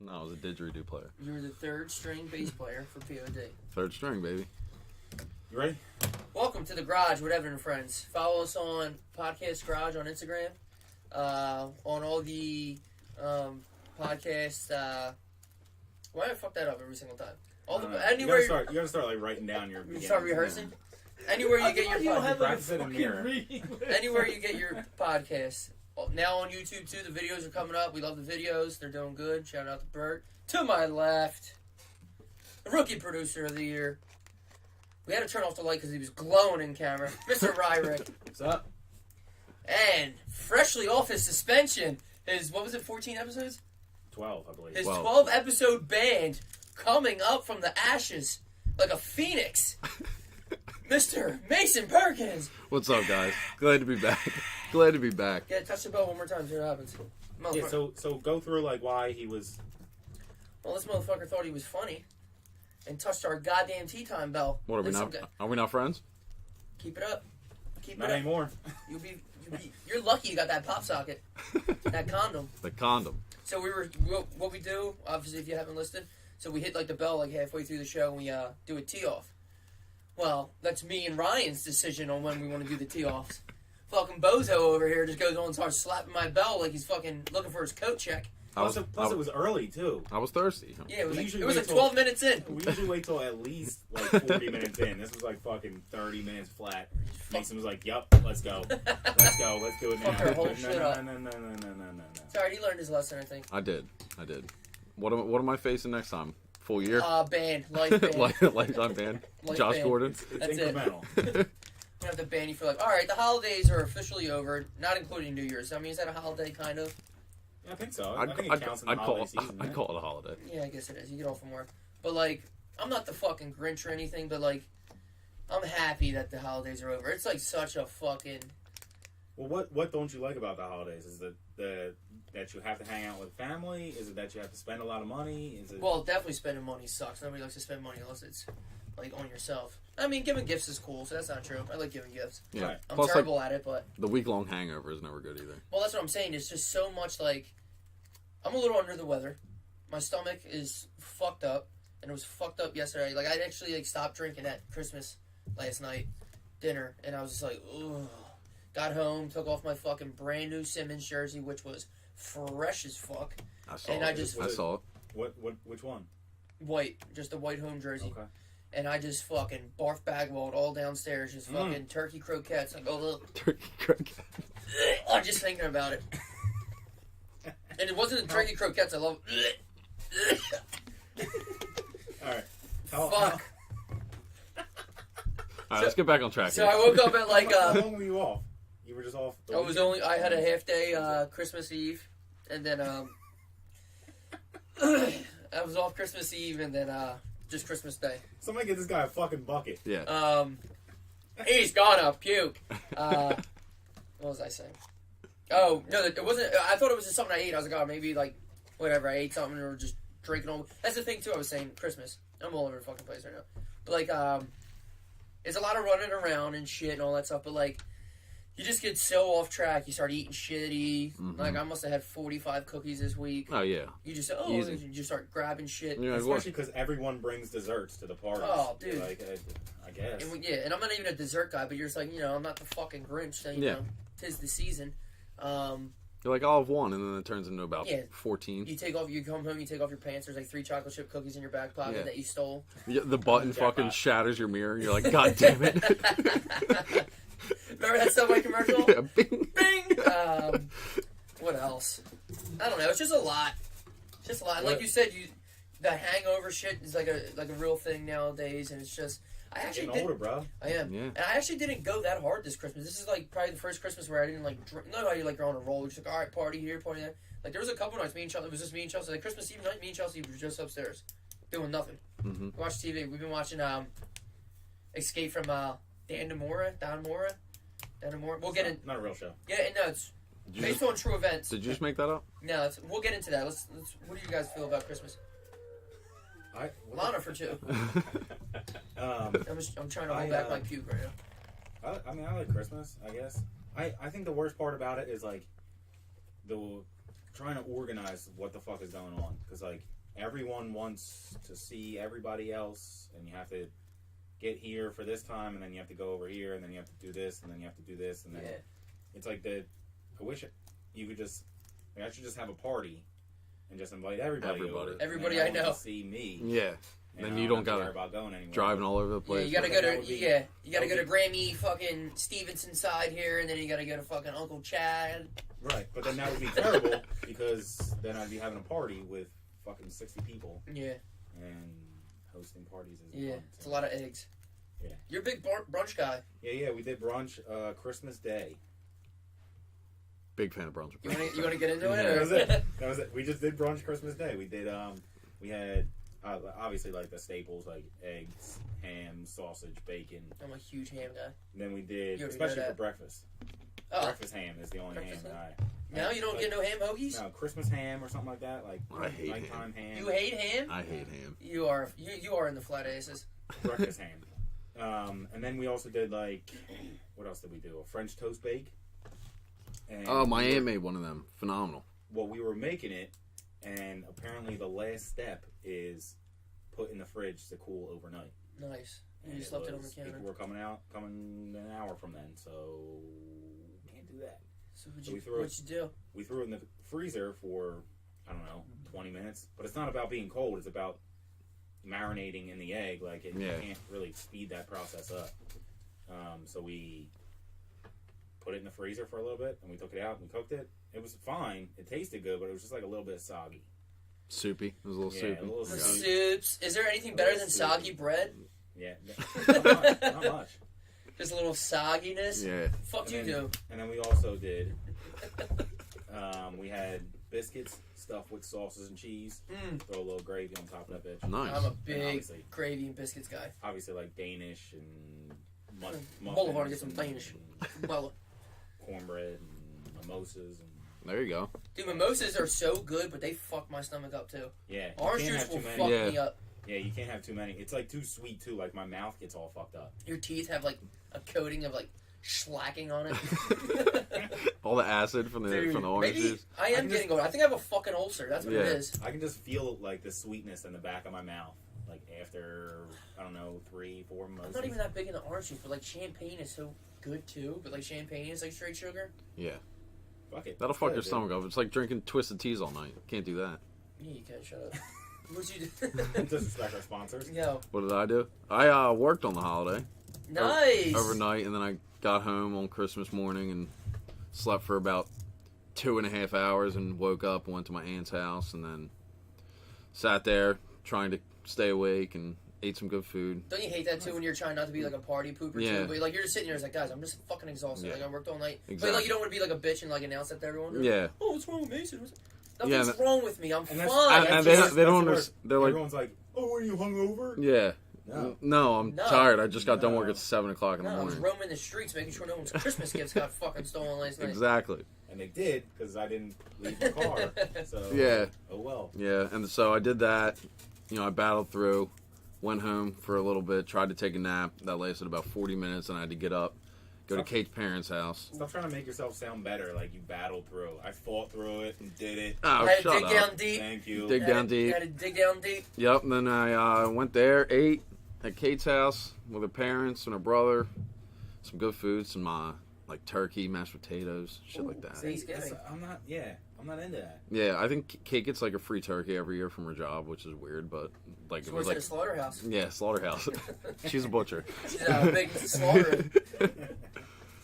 No, I was a didgeridoo player. You were the third string bass player for POD. Third string, baby. You ready? Welcome to the Garage with Evan and Friends. Follow us on Podcast Garage on Instagram. On all the podcast. Why did I fuck that up every single time? All the anywhere you gotta start like writing down your. you start rehearsing. Anywhere you get your practice it in the mirror. anywhere you get your podcasts. Now on YouTube too. The videos are coming up. We love the videos. They're doing good. Shout out to Bert. To my left, the rookie producer of the year. We had to turn off the light because he was glowing in camera. Mr. Ryrick. What's up? And freshly off his suspension, his, 14 episodes? 12, I believe. His 12-episode band coming up from the ashes like a phoenix. Mr. Mason Perkins. What's up, guys? Glad to be back. Glad to be back. Yeah, touch the bell one more time, see what happens. Yeah, so go through like why he was. Well, this motherfucker thought he was funny and touched our goddamn tea time bell. What, are we not friends? Keep it up. Keep Not it up. anymore. You're lucky you got that pop socket. That condom. The condom. So what we do, obviously if you haven't listened, so we hit like the bell like halfway through the show and we do a tee off. Well, that's me and Ryan's decision on when we want to do the tee offs. Fucking bozo over here just goes on and starts slapping my bell like he's fucking looking for his coat check. Plus it was early too. I was thirsty. Yeah, it was like 12 minutes in. We usually wait till at least like 40 minutes in. This was like fucking 30 minutes flat. Mason was like, "Yup, let's go, let's go, let's do it now." Fuck our whole shit up. No. Sorry, he learned his lesson, I think. I did. What am I facing next time? Full year? Ban. Life ban. Lifetime ban. Life Josh ban. Gordon. It's That's incremental. I'm gonna have to ban you for like, alright, the holidays are officially over, not including New Year's. I mean, is that a holiday, kind of? Yeah, I think so. I think it counts in the holiday season. I'd call it a holiday. Yeah, I guess it is. You get off from work. But, like, I'm not the fucking Grinch or anything, but, like, I'm happy that the holidays are over. It's, like, such a fucking... Well, what don't you like about the holidays? Is it that you have to hang out with family? Is it that you have to spend a lot of money? Is it... Well, definitely spending money sucks. Nobody likes to spend money unless it's, like, on yourself. I mean, giving gifts is cool, so that's not true. I like giving gifts. Yeah. Right. I'm Plus, terrible at it, but... The week-long hangover is never good either. Well, that's what I'm saying. It's just so much, like... I'm a little under the weather. My stomach is fucked up, and it was fucked up yesterday. Like, I actually, like, stopped drinking at Christmas last night, dinner, and I was just like, ugh. Got home, took off my fucking brand new Simmons jersey, which was fresh as fuck. I saw it. Which one? White, just a white home jersey. Okay. And I just fucking barf bagwalled all downstairs, just fucking turkey croquettes. Like, oh look, Turkey croquette. I'm just thinking about it. And it wasn't the turkey croquettes. I love. All right. Fuck. All right, let's get back on track. So I woke up at like. How long were you off? You were just off. I had a half day Christmas Eve, and then I was off Christmas Eve, and then just Christmas Day. Somebody get this guy a fucking bucket. Yeah. He's gonna puke. What was I saying? Oh no, it wasn't. I thought it was just something I ate. I was like, oh, maybe like whatever. I ate something or just drinking all. That's the thing too. I was saying Christmas. I'm all over the fucking place right now. But like, it's a lot of running around and shit and all that stuff. But like. You just get so off track. You start eating shitty. Mm-hmm. Like I must have had 45 cookies this week. Oh yeah. You just Easy. you just start grabbing shit. Yeah, especially because everyone brings desserts to the party. Oh, dude. Like, I guess. And I'm not even a dessert guy, but you're just like, I'm not the fucking Grinch. So, you know, 'tis the season. You're like, I'll have one, and then it turns into about 14. You come home, you take off your pants. There's like 3 chocolate chip cookies in your back pocket that you stole. The button fucking shatters your mirror. You're like, God damn it. Remember that Subway commercial? Yeah, bing. Bing! What else? I don't know. It's just a lot. It's just a lot. Like you said, the hangover shit is like a real thing nowadays, and it's just... Getting older, bro. I am. Yeah. And I actually didn't go that hard this Christmas. This is like probably the first Christmas where I didn't like drink. Not how you like you're on a roll. You're just like, all right, party here, party there. Like there was a couple nights, me and Chelsea. It was just me and Chelsea. Like Christmas Eve night, me and Chelsea were just upstairs doing nothing. Mm-hmm. We watched TV. We've been watching Escape from Don Mora. We'll get in. Not a real show. Yeah, no, it's based on true events. Did you just make that up? No, we'll get into that. Let's. What do you guys feel about Christmas? Lana for 2. I'm trying to hold back my puke right now. I mean, I like Christmas, I guess. I think the worst part about it is, like, trying to organize what the fuck is going on. Because, like, everyone wants to see everybody else, and you have to get here for this time, and then you have to go over here, and then you have to do this, and then you have to do this, and then it's like I wish you could just. Like, I should just have a party and just invite everybody over. Everybody I know to see me. Yeah. Then you don't gotta about going anywhere. Driving all over the place. Yeah, you gotta go to you gotta go to Grammy fucking Stevenson side here, and then you gotta go to fucking Uncle Chad. Right, but then that would be terrible because then I'd be having a party with fucking 60 people. Yeah. And hosting parties is fun, so. It's a lot of eggs. Yeah. You're a big brunch guy. Yeah, we did brunch Christmas Day. Big fan of brunch. You want to get into it? That was it. That was it. We just did brunch Christmas Day. We did. We had obviously like the staples like eggs, ham, sausage, bacon. I'm a huge ham guy. And then we did, especially for breakfast. Oh. Breakfast ham is the only ham that I. No, you don't get no ham hoagies? No, Christmas ham or something like that. Like I hate nighttime ham. You hate ham? I hate ham. You are in the flat aces. Breakfast ham. And then we also did like, what else did we do? A French toast bake. And my aunt made one of them. Phenomenal. Well, we were making it, and apparently the last step is put in the fridge to cool overnight. Nice. You And just left it on the counter. People were coming an hour from then, so can't do that. So what'd you do? We threw it in the freezer for, I don't know, 20 minutes. But it's not about being cold. It's about marinating in the egg. Like, you can't really speed that process up. So we put it in the freezer for a little bit, and we took it out and we cooked it. It was fine. It tasted good, but it was just like a little bit soggy. Soupy. It was a little soupy. A little soupy. Soups. Is there anything better than soggy bread? Yeah. Not much. Just a little sogginess? Yeah. Fuck you do. And then we also did, we had biscuits stuffed with sauces and cheese. Throw a little gravy on top of that bitch. Nice. I'm a big gravy and biscuits guy. Obviously, like Danish and Boulevard, get some Danish. Well, cornbread and mimosas. And there you go. Dude, mimosas are so good, but they fuck my stomach up too. Yeah. Orange juice will fuck me up. Yeah, you can't have too many. It's like too sweet too. Like my mouth gets all fucked up. Your teeth have like a coating of like slacking on it. All the acid from the orange juice. I am getting old. I think I have a fucking ulcer. That's what it is. I can just feel like the sweetness in the back of my mouth. Like after, I don't know, 3-4 mimosas. I'm not even that big into orange juice, but like champagne is so good too. But like champagne is like straight sugar. Yeah. Fuck it. That'll fuck your stomach up. It's like drinking Twisted Teas all night. Can't do that. Yeah, you can. Shut up. What'd you do? Disrespect our sponsors. Yo. What did I do? I worked on the holiday. Nice. Overnight, and then I got home on Christmas morning and slept for about 2.5 hours and woke up and went to my aunt's house and then sat there trying to stay awake and ate some good food. Don't you hate that too when you're trying not to be like a party pooper too? But like you're just sitting there, it's like, guys, I'm just fucking exhausted. Like I worked all night. Exactly. But like you don't want to be like a bitch and like announce that to everyone. Yeah. Oh, what's wrong with Mason? Nothing's wrong with me. I'm fine. And they don't understand. They're like, everyone's like, oh, are you hungover? Yeah. No, I'm tired. I just got done work at 7 o'clock in the morning. I was roaming the streets making sure no one's Christmas gifts got fucking stolen last night. Exactly. And they did, because I didn't leave the car. So, yeah. Oh well. Yeah, and so I did that. You know, I battled through, went home for a little bit, tried to take a nap. That lasted about 40 minutes, and I had to get up, go to Kate's parents' house. Stop trying to make yourself sound better, like you battled through. I fought through it and did it. Oh, had to shut dig up. down deep. Thank you. Dig down deep. Had to dig down deep. Yep, and then I went there, ate at Kate's house with her parents and her brother. Some good food, some like turkey, mashed potatoes, shit like that. Thanksgiving. I'm not into that. Yeah, I think Kate gets like a free turkey every year from her job, which is weird, but like She it was works like at a slaughterhouse. Yeah, slaughterhouse. She's a butcher. She's a big slaughterer.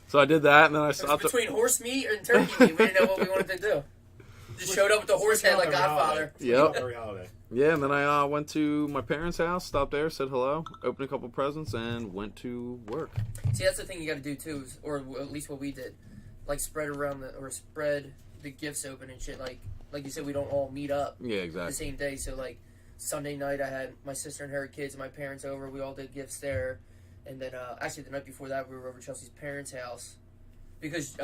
So I did that, and then I stopped. Between horse meat and turkey meat, we didn't know what we wanted to do. Just showed up with the horse head like Godfather. Yep. Every holiday. Yeah, and then I went to my parents' house, stopped there, said hello, opened a couple presents, and went to work. See, that's the thing you got to do too, or at least what we did, like spread the gifts open and shit. Like you said, we don't all meet up. Yeah, exactly. The same day. So like Sunday night, I had my sister and her kids and my parents over. We all did gifts there, and then actually the night before that, we were over at Chelsea's parents' house because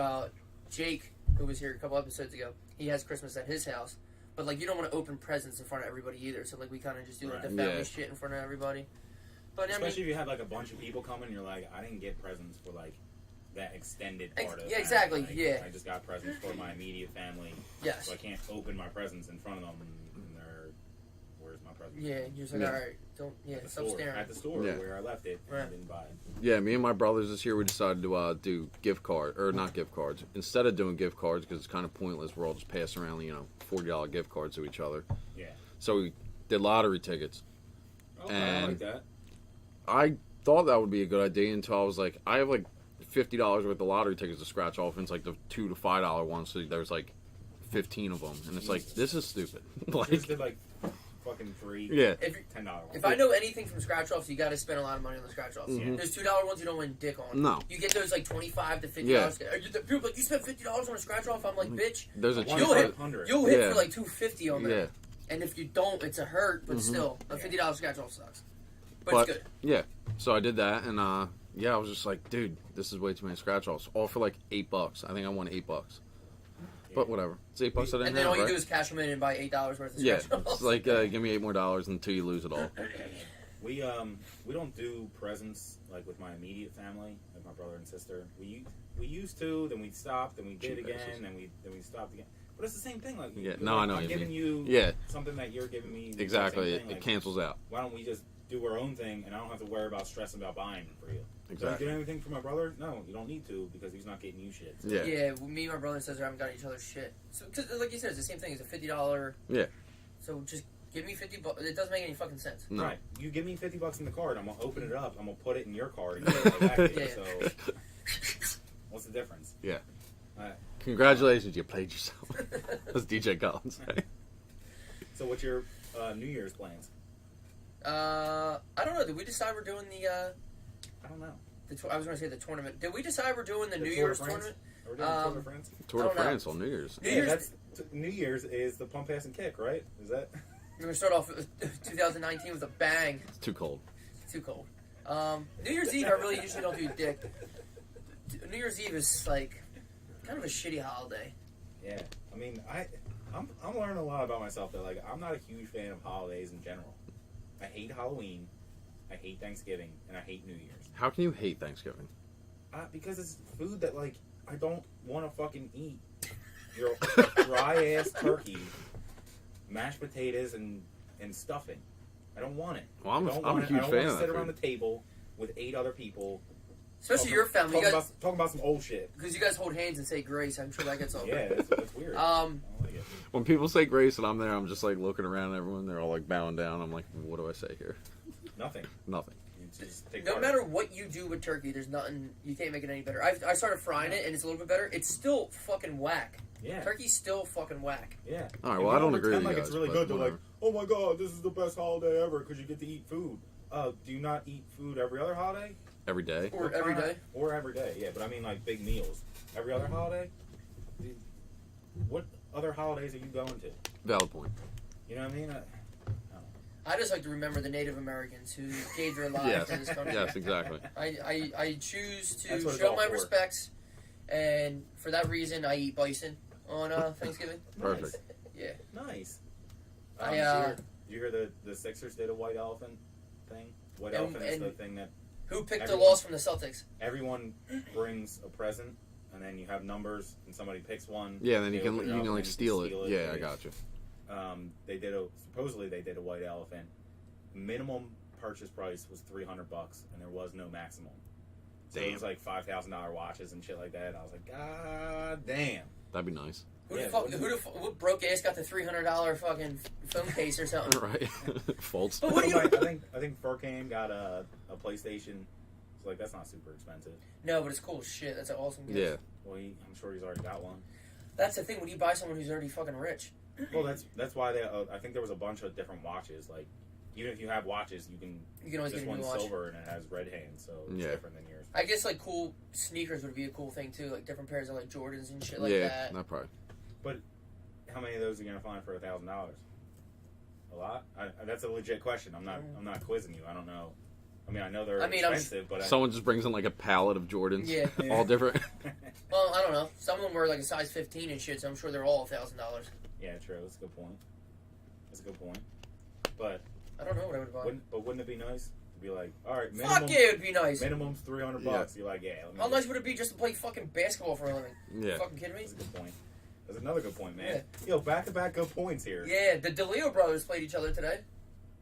Jake, who was here a couple episodes ago, he has Christmas at his house. But, like, you don't want to open presents in front of everybody either. So, like, we kind of just do, like, the family shit in front of everybody. But especially if you have, like, a bunch of people coming, you're like, I didn't get presents for, like, that extended part of it. Yeah, exactly, like, I just got presents for my immediate family. Yes. So I can't open my presents in front of them, and they're Yeah, you're just like, Yeah. all right, don't, stop staring. At the store Yeah. where I left it, and I Right. didn't buy it. Yeah, me and my brothers this year, we decided to do not gift cards. Instead of doing gift cards, because it's kind of pointless, we're all just passing around, $40 gift cards to each other. Yeah. So we did lottery tickets. Okay, I And- like that. I thought that would be a good idea until I was like, I have like $50 worth of lottery tickets to scratch off, and it's like the $2 to $5 ones, so there's like 15 of them, and it's like, this is stupid. We just Like, did like fucking three yeah. $10 ones. If I know anything from scratch offs, you got to spend a lot of money on the scratch offs. Mhm. There's $2 ones you don't win dick on. No. You get those like $25 to $50. Yeah. People are like, you spent $50 on a scratch off. I'm like, bitch, There's a One You'll cheaper. hit- 500. you'll hit Yeah. for like $250 on there. Yeah. And if you don't, it's a hurt, but Mhm. still, a Yeah. $50 scratch off sucks. But But- it's good. Yeah. So I did that, and I was just like, dude, this is way too many scratch offs. All for like $8. I think I won $8. But whatever. It's $8 I didn't And then have, all you right? do is cash them in and buy $8 worth of Yeah. scratch offs. It's like, give me $8 more until you lose it all. We don't do presents like with my immediate family, like my brother and sister. We used to, then we stopped, then we did Cheap again, asses. then we stopped again. But it's the same thing. Like, Yeah, like, no, I know what I'm you giving mean. you Yeah. something that you're giving me. the Exactly. same thing. It Like, cancels out. why don't we just do our own thing, and I don't have to worry about stressing about buying for you. Did Exactly. you get anything for my brother? No, you don't need to because he's not getting you shit. So. Yeah. Yeah, well, me and my brother and sister haven't got each other's shit. So, cause like you said, it's the same thing. It's a $50. Yeah. So just give me $50. It doesn't make any fucking sense. No. Right. You give me $50 in the card, I'm gonna open it up, I'm gonna put it in your card, and give it back to you. Yeah. So what's the difference? Yeah. Alright. Congratulations, you played yourself. That's DJ Collins. So what's your New Year's plans? I don't know. Did we decide we're doing the? I don't know. I was going to say the tournament. Did we decide we're doing the New Tour de Year's France? tournament? Are we doing Tour de France? Tour I de don't know. France on New Year's. New Yeah, Year's- New Year's is the pump, pass, and kick, right? Is that? We're going to start off with 2019 with a bang. It's too cold. Too cold. New Year's Eve, I really usually don't do dick. New Year's Eve is like kind of a shitty holiday. Yeah. I mean, I'm learning a lot about myself. That like I'm not a huge fan of holidays in general. I hate Halloween, I hate Thanksgiving, and I hate New Year's. How can you hate Thanksgiving? Because it's food that like I don't want to fucking eat. Your dry ass turkey, mashed potatoes, and stuffing. I don't want it. Well, I'm I don't a want it. huge I don't fan want of to sit that around food. the table with 8 other people. Especially your family. Talking about some old shit. Because you guys hold hands and say grace. I'm sure that gets over. Yeah, that's weird. I don't like it. When people say grace and I'm there, I'm just like looking around at everyone. They're all like bowing down. I'm like, what do I say here? Nothing. Nothing. You just take No part. matter what you do with turkey, there's nothing. You can't make it any better. I started frying it and it's a little bit better. It's still fucking whack. Yeah. Turkey's still fucking whack. Yeah. All right, And well, I don't all agree with pretend you like guys, it's really but good. They're like, whatever. oh my god, this is the best holiday ever because you get to eat food. Do you not eat food every other holiday? Every day. Or every day. Or every day, yeah. But I mean, like big meals. Every other holiday? What other holidays are you going to? Valid point. You know what I mean? I just like to remember the Native Americans who gave their lives Yes. to this country. Yes, exactly. I choose That's to what it's show all my for. respects, and for that reason, I eat bison on Thanksgiving. Perfect. Yeah. Nice. I, you hear the Sixers did a white elephant thing? White And- elephant is and- the thing that Who picked Everyone. the loss from the Celtics? everyone brings a present, and then you have numbers, and somebody picks one. Yeah, then they you can open it up, like and steal it. Yeah, I got you. Supposedly they did a white elephant. Minimum purchase price was $300, and there was no maximum. So it Damn. was like $5,000 watches and shit like that. And I was like, God damn. That'd be nice. What broke ass got the $300 fucking phone case or something? Right. Faults. But what do you? I think Furcane got a PlayStation. So like that's not super expensive. No, but it's cool as shit. That's an awesome gift. Yeah. Well, I'm sure he's already got one. That's the thing when you buy someone who's already fucking rich. Well, that's why they. I think there was a bunch of different watches. Like even if you have watches, you can. You can always this get a new one's watch. silver and it has red hands, so it's Yeah. different than yours. I guess like cool sneakers would be a cool thing too, like different pairs of like Jordans and shit like yeah, that. not probably. How many of those are you gonna find for $1,000? A lot. That's a legit question. I'm not quizzing you. I don't know. I mean, I know they're expensive, but Someone just brings in like a pallet of Jordans. Yeah. All different. Well, I don't know. Some of them were like a size 15 and shit, so I'm sure they're all $1,000. yeah, true. That's a good point. That's a good point. But I don't know what I would buy. wouldn't it be nice to be like, all right, Fuck yeah, it would be nice. minimum's $300. Yeah. You're like, yeah. How nice would it be just to play fucking basketball for a living? Yeah. You fucking kidding me? That's a good point. That's another good point, man. Yo, back-to-back good points here. Yeah, the DeLeo brothers played each other today.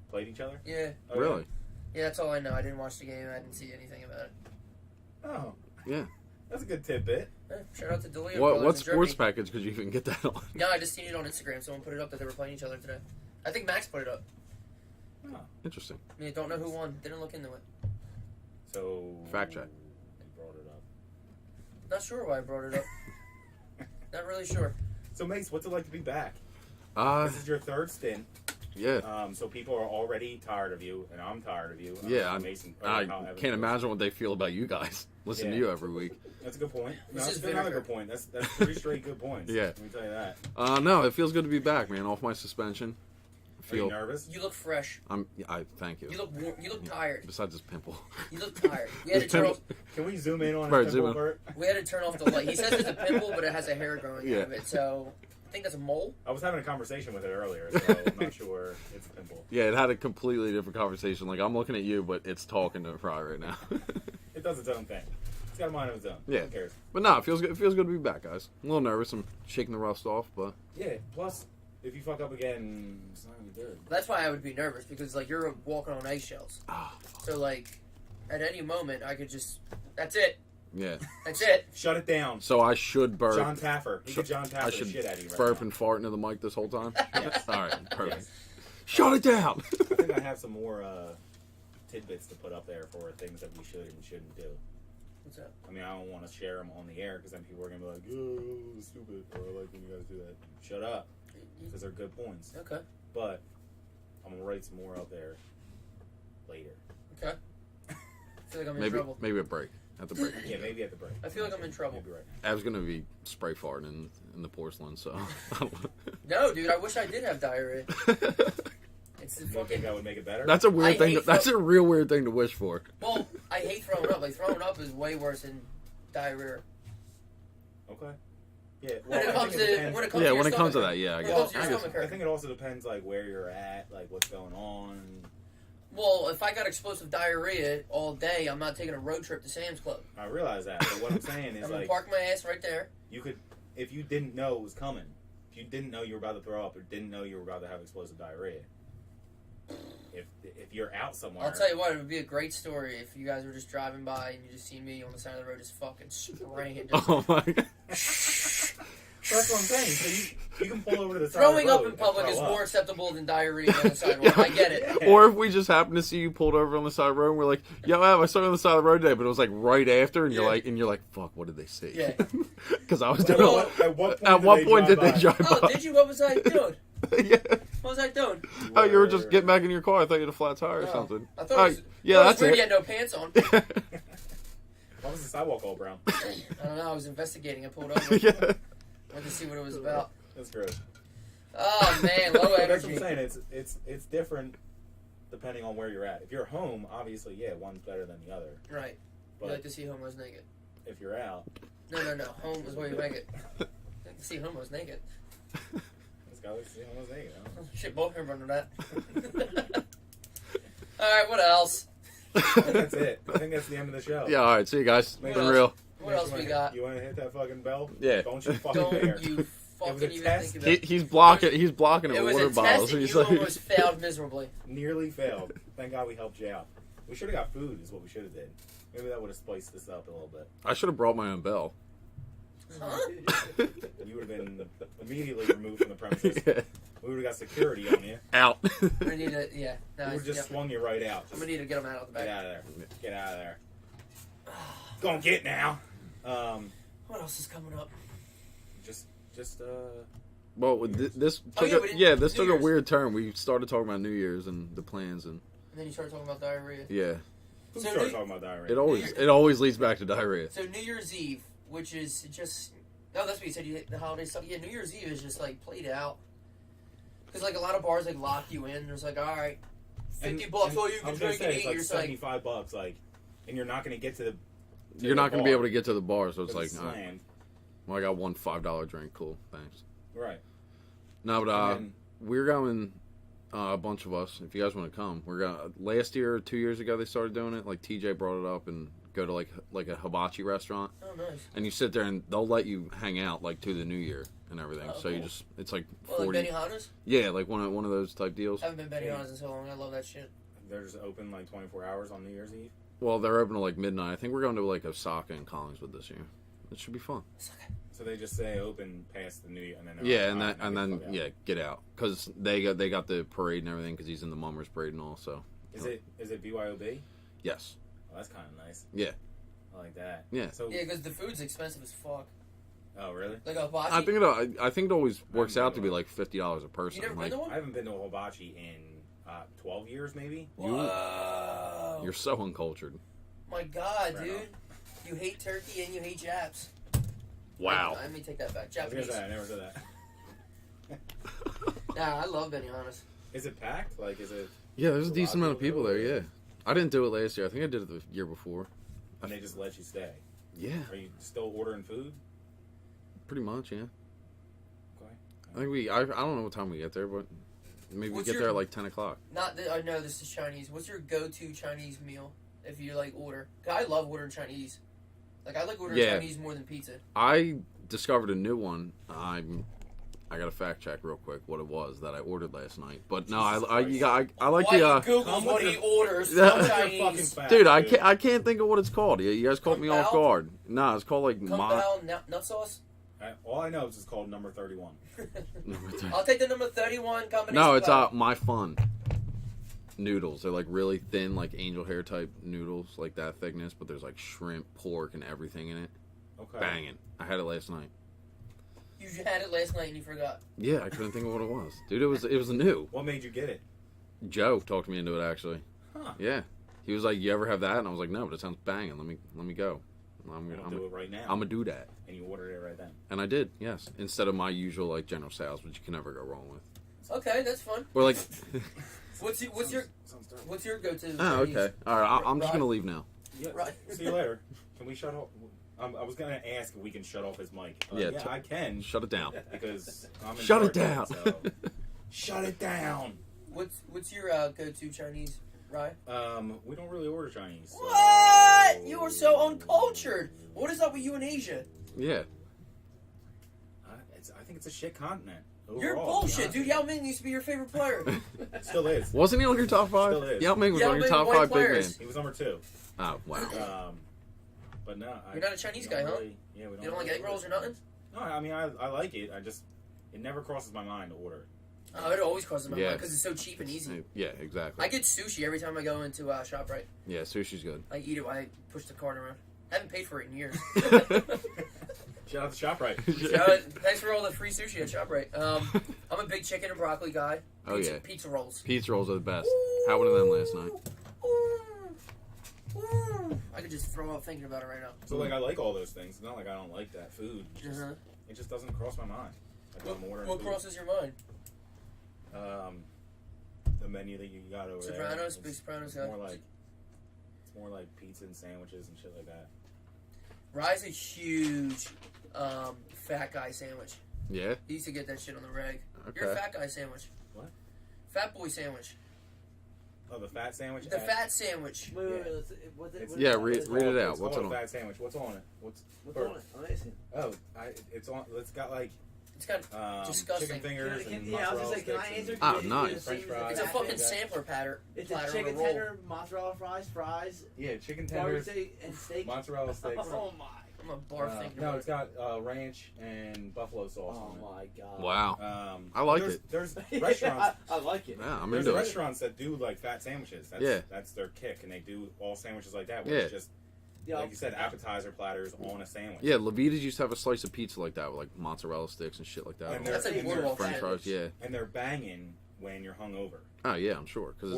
played each other? Yeah. Oh, Really? Yeah, that's all I know. I didn't watch the game. I didn't see anything about it. Oh. Yeah. That's a good tidbit. Yeah, shout out to Delia. What sports package could you even get that on? No, I just seen it on Instagram. Someone put it up that they were playing each other today. I think Max put it up. Oh. Interesting. I mean, don't know who won. Didn't look into it. So. Fact check. They brought it up. Not sure why I brought it up. Not really sure. So, Mace, what's it like to be back? This This is your third stint. Yeah. So people are already tired of you, and I'm tired of you. Yeah, Mason. I can't imagine what they feel about you guys. Listen to you every week. That's a good point. This is another vinegar. good point. That's 3 straight good points. Yeah. Let me tell you that. No, it feels good to be back, man. Off my suspension. Are you nervous? You look fresh. I thank you. You look warm. You look tired. Besides this pimple. You look tired. We had to This turn pimple- off. Can we zoom in on Right, his zoom pimple, in. Bert? We had to turn off the light. He says it's a pimple, but it has a hair growing out of it. So I think that's a mole. I was having a conversation with it earlier, so I'm not sure it's a pimple. Yeah, it had a completely different conversation. Like, I'm looking at you, but it's talking to Fry right now. It does its own thing. It's got a mind of its own. Yeah. Who cares? But no, it feels good. It feels good to be back, guys. I'm a little nervous. I'm shaking the rust off, but Yeah. Plus, if you fuck up again, it's not gonna be good. That's why I would be nervous because like you're walking on eggshells. So like at any moment I could just. That's it. yeah. That's it. Shut it down. So I should burp. John Taffer. He could John I Taffer the should shit out of you right burp now. and fart into the mic this whole time. All right, perfect. Yes. Shut it down. I think I have some more tidbits to put up there for things that we should and shouldn't do. What's that? I mean, I don't want to share them on the air because then people are going to be like, oh, stupid, or I like when you guys do that. Shut up, because they're good points. Okay. But I'm going to write some more out there later. Okay. I feel like I'm in maybe trouble. maybe a break at the break. Yeah, maybe at the break. I feel like I'm in trouble. Maybe right. I was gonna be spray farting in the porcelain, so. No, dude. I wish I did have diarrhea. It's the You don't fucking. think I would make it better? That's a weird I thing. hate That's a real weird thing to wish for. Well, I hate throwing up. Like throwing up is way worse than diarrhea. Okay. Yeah. When it I comes think it to depends. when it comes Yeah, to when your it comes to stomach. that, yeah, I When it guess. comes to your I guess. stomach I hurt. think it also depends like where you're at, like what's going on. Well, if I got explosive diarrhea all day, I'm not taking a road trip to Sam's Club. I realize that, but what I'm saying is I'm gonna like park my ass right there. you could, if you didn't know it was coming, if you didn't know you were about to throw up or didn't know you were about to have explosive diarrhea, if you're out somewhere, I'll tell you what, it would be a great story if you guys were just driving by and you just seen me on the side of the road just fucking spraying. Just Oh my god. That's what I'm saying. So you can pull over to the side throwing of up the road in public and is throw more up. acceptable than diarrhea on the sidewalk. I get it. Yeah. Or if we just happen to see you pulled over on the side of the road, and we're like, "Yo, Ab, I saw you on the side of the road today," but it was like right after, and Yeah. you're like, "Fuck, what did they see?" Yeah. Because I was At doing. what At what point did they by? drive Oh, by? did you? What was I doing? Yeah. What was I doing? Oh, you were just getting back in your car. I thought you had a flat tire or Oh, something. I thought Oh, it was, yeah, thought that's it was weird it. you had no pants on. Why was the sidewalk all brown? I don't know. I was investigating. I pulled over. Yeah. Wanted to see what it was about. That's gross. Oh man, low That's what energy. I'm saying. It's different depending on where you're at. If you're home, obviously, yeah, one's better than the other. Right. But You like to see homos naked. if you're out, No. Home is where you make it. You like to see homos naked. it's got to see almost naked. I don't know. Shit, both of them under that. Alright, what else? I think that's it. I think that's the end of the show. Yeah. All right. See you guys. What Been else? real. What else we got? You want to hit that fucking bell? Yeah. Don't you fucking Don't dare. you was fucking a even test. think about it. He's blocking. He's blocking it It with was a water test bottles. and He's you like, almost failed miserably. Nearly failed. Thank God we helped you out. We should have got food. Is what we should have did. Maybe that would have spiced this up a little bit. I should have brought my own bell. Huh? You would have been immediately removed from the premises. Yeah. We would have got security on you. Out. I need to, yeah. No, We would have just swung you right out. I'm gonna need to get them out of the Get back. out of there. Get out of there. Gonna get now. What else is coming up? Just Well, this Oh, took yeah, we didn't- this New took a Year's. weird turn. We started talking about New Year's and the plans, and And then you start talking about diarrhea. yeah, who So started New- talking about diarrhea? it always leads back to diarrhea. So New Year's Eve, which is just that's what you said. You hit the holiday stuff. Yeah, New Year's Eve is just like played out. Because like a lot of bars like lock you in. There's like, all right, $50 all you I can was gonna drink say, and it's eat. like You're just like, $75, like, and you're not gonna get to the. You're not gonna be able to get to the bar, so it's It's like, all right, slammed. well, I got one $5 drink. Cool, thanks. Right. No, but And then- we're going. A bunch of us. If you guys want to come, we're going. Last year, or 2 years ago, they started doing it. Like TJ brought it up, and go to like a hibachi restaurant, Oh, nice. and you sit there and they'll let you hang out like to the New Year and everything. Oh, So you cool. just it's like Well, 40. like Benihana's? Yeah, like one of those type deals. I haven't been Benihana's in so long. I love that shit. They're just open like 24 hours on New Year's Eve. Well, they're open to like midnight. I think we're going to like Osaka and Collingswood this year. It should be fun. So they just say open past the New Year, and then Yeah, like, and then get out because they got the parade and everything because he's in the Mummers parade and all. So Is it BYOB? yes, Oh, that's kind of nice. yeah, I like that. yeah. So Yeah, because the food's expensive as fuck. oh really? Like a hibachi. I think it always works out to be like $50 a person. You never Like been to one? I haven't been to a hibachi in 12 years, maybe. Whoa. you're so uncultured. My God, Right dude. on. You hate turkey and you hate Japs. Wow. Let me take that back. I was Japanese. gonna say, I never said that. Nah, I love Benihana's. Is it packed? Like, is it? Yeah, there's a A lot decent of amount of people people there. go. Yeah, I didn't do it last year. I think I did it the year before. And they just let you stay. Yeah, Are you still ordering food? pretty much. Yeah. Okay. I think I don't know what time we get there, but maybe we What's get your- there at like 10 o'clock. Not that I know this is Chinese. What's your go-to Chinese meal if you like order? 'Cause I love ordering Chinese. Like I like ordering Yeah. Chinese more than pizza. I discovered a new one. I got to fact check real quick what it was that I ordered last night. But no, I like Why the you Google Come what with he the- orders Yeah. from What's your fucking Chinese? fact, dude. I can't think of what it's called. You guys caught me off Kung Pao? guard. Nah, it's called like Kung Pao nut sauce. All I know is it's called number 31. I'll take the number 31 combination. No, it's pie. My Fun noodles. They're like really thin, like angel hair type noodles, like that thickness. But there's like shrimp, pork, and everything in it. Okay. Banging. I had it last night. You had it last night and you forgot. Yeah, I couldn't think of what it was, dude. It was new. What made you get it? Joe talked me into it actually. Huh. Yeah, he was like, "You ever have that?" And I was like, "No, but it sounds banging. Let me go. I'm gonna do it right now. I'm gonna do that." And you ordered it right then. And I did, yes. Instead of my usual like General Tso's, which you can never go wrong with. Okay, that's fun. Or like, What's your go-to? oh, Chinese? okay, all right. I'm just Right. gonna leave now. Yeah. Right. See you later. Can we shut off? I was gonna ask if we can shut off his mic. Yeah, I can Shut it down. because I'm in Shut it charge, down. so- Shut it down. What's your go-to Chinese, Ryan? We don't really order Chinese. So... What? You are so uncultured. What is up with you in Asia? Yeah. I think it's a shit continent. You're overall, to be bullshit, honest dude. with Yao Ming used to be your favorite player. you. Still is. Wasn't he on your top five? Still is. Yao Ming was Yao on your Ming, top white 5 big man. players. He was number 2. Oh wow. But no, You're not a Chinese we don't guy, huh? really- Yeah, we don't. You don't like really egg rolls or order nothing? No, I mean I like it. It never crosses my mind to order. Oh, it always crosses my Yeah. mind because it's so cheap and easy. Yeah, exactly. I get sushi every time I go into ShopRite. Yeah, sushi's good. I eat it while I push the cart around. I haven't paid for it in years. Shout out to ShopRite. Thanks for all the free sushi at ShopRite. I'm a big chicken and broccoli guy. Oh, Pizza, yeah. Pizza rolls. Pizza rolls are the best. Had one of them last night. I could just throw up thinking about it right now. So like I like all those things. It's not like I don't like that food. Uh-huh. It just doesn't cross my mind. Like I'm ordering What food. crosses your mind? The menu that you got over there. Sopranos, it's big Sopranos. more like pizza and sandwiches and shit like that. Rye's a huge fat guy sandwich. Yeah. He used to get that shit on the reg. You're a Okay. fat guy sandwich. What? Fat boy sandwich. Oh, the fat sandwich. The fat sandwich. Wait, Yeah. what's it? It's- Yeah, what read is it out. It's What's called it a on? fat sandwich. What's on it? What's What's on it? I'm asking. Oh, it's on. It's got like It's got disgusting. chicken fingers Can- and yeah, I was mozzarella just like, can I sticks answer? and- Ah, Is it nice. the French same fries. It's a as fucking that? sampler platter. It's platter a on chicken roll. tender, mozzarella fries, Yeah, chicken barbecue tenders, steak, and steak. mozzarella sticks. Oh my! I'm a barf thinking No, about it's it. got ranch and buffalo sauce Oh on it. my god! Wow. I like there's, it. There's Yeah, restaurants. I like it. Yeah, I'm There's into it. restaurants that do like fat sandwiches. That's their kick, and they do all sandwiches like that. Where Yeah. it's just Yeah, like you said, appetizer platters on a sandwich. Yeah, Levita's used to have a slice of pizza like that with like mozzarella sticks and shit like that. And on they're- it. That's like and they're boardwalk French sandwich. fries, yeah. And they're banging when you're hungover. Oh yeah, I'm sure because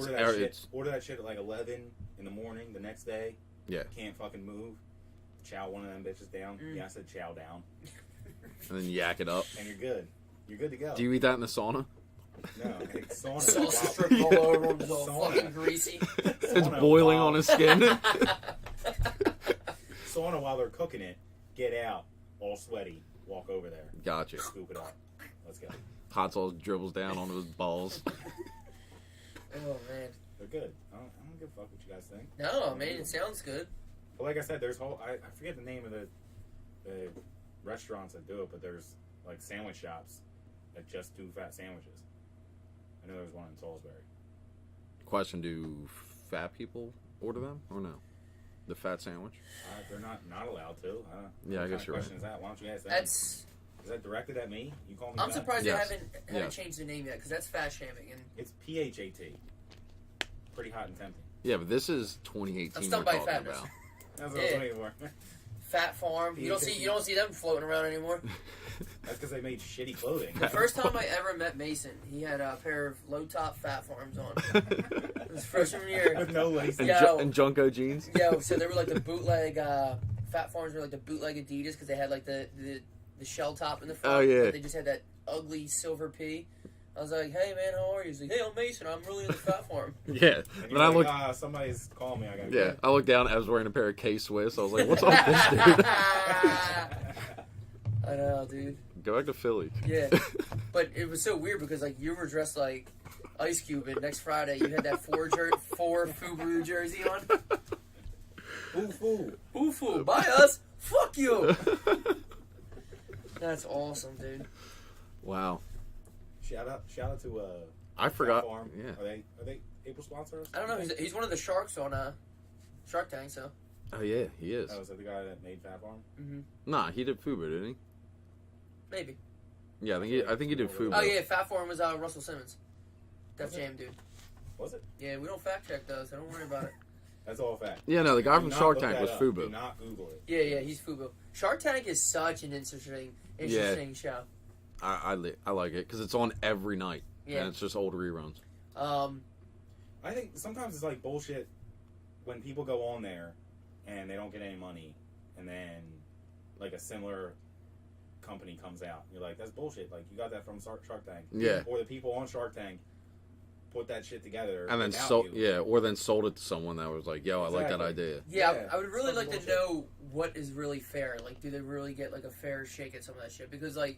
Order that shit at like 11 in the morning the next day. Yeah. Can't fucking move. Chow one of them bitches down. Mm. Yeah, I said chow down. and then yak it up. And you're good. You're good to go. Do you eat that in the sauna? No, it's sauna. Sauce dripping all over him, it's all Sauna. fucking greasy. It's Sauna boiling while- on his skin. Sauna while they're cooking it. Get out, all sweaty. Walk over there. Gotcha. Scoop it up. Let's go. Hot sauce dribbles down onto his balls. Oh man. They're good. I don't give a fuck what you guys think. No, man, it sounds good. But like I said, there's I forget the name of the restaurants that do it, but there's like sandwich shops that just do fat sandwiches. I know there's one in Salisbury. Question: do fat people order them or no? The fat sandwich? They're not allowed to. Yeah, I guess what you're kind of right. question is that? Why don't you ask that? That's. Is that directed at me? You call me I'm that? surprised Yes. they haven't Yes. changed the name yet because that's fat shaming and It's PHAT. Pretty hot and tempting. Yeah, but this is 2018. I'm stunned we're by talking fatness. about. That's what I was Yeah. waiting for. Fat Farm. You don't see them floating around anymore. That's because they made shitty clothing. The first time I ever met Mason, he had a pair of low top Fat Farms on. It was freshman year. With no lace. And, Yo. and Junko jeans. Yo, so they were like the bootleg Fat Farms were like the bootleg Adidas because they had like the shell top in the front. Oh, yeah. But they just had that ugly silver P. I was like, hey man, how are you? He's like, hey, I'm Mason. I'm really in the Fat Farm. Yeah, And but you're I like, looked. somebody's calling me. I gotta Yeah, go. I looked down. I was wearing a pair of K-Swiss. I was like, "What's up with this dude?" I know, dude. Go back to Philly. Yeah. But it was so weird because like you were dressed like Ice Cube, and next Friday you had that four FUBU jersey on. Foo. Oofu, buy us. Fuck you. That's awesome, dude. Wow, Shout out to I forgot. Fat Farm. Yeah. Are they able sponsors? I don't know. He's one of the sharks on Shark Tank. So. Oh yeah, he is. Oh, is that the guy that made Fat Farm? Mm-hmm. Nah, he did Fubu, didn't he? Maybe. Yeah, I think he did Fubu. Oh yeah, Fat Farm was Russell Simmons. Def Jam dude. Was it? Yeah, we don't fact check those, so don't worry about it. That's all fact. Yeah, no, the guy Do from not Shark look Tank that was up. Do Fubu. not Google it. Yeah, he's Fubu. Shark Tank is such an interesting show. I like it because it's on every night, Yeah. and it's just old reruns. I think sometimes it's like bullshit when people go on there and they don't get any money, and then like a similar company comes out. You're like, that's bullshit. Like you got that from Shark Tank. Yeah. Or the people on Shark Tank put that shit together. And then without you. or then sold it to someone that was like, "Yo, I like that Exactly. idea." Yeah, Yeah, I would really like something to know what is really fair. Like, do they really get like a fair shake at some of that shit? Because like,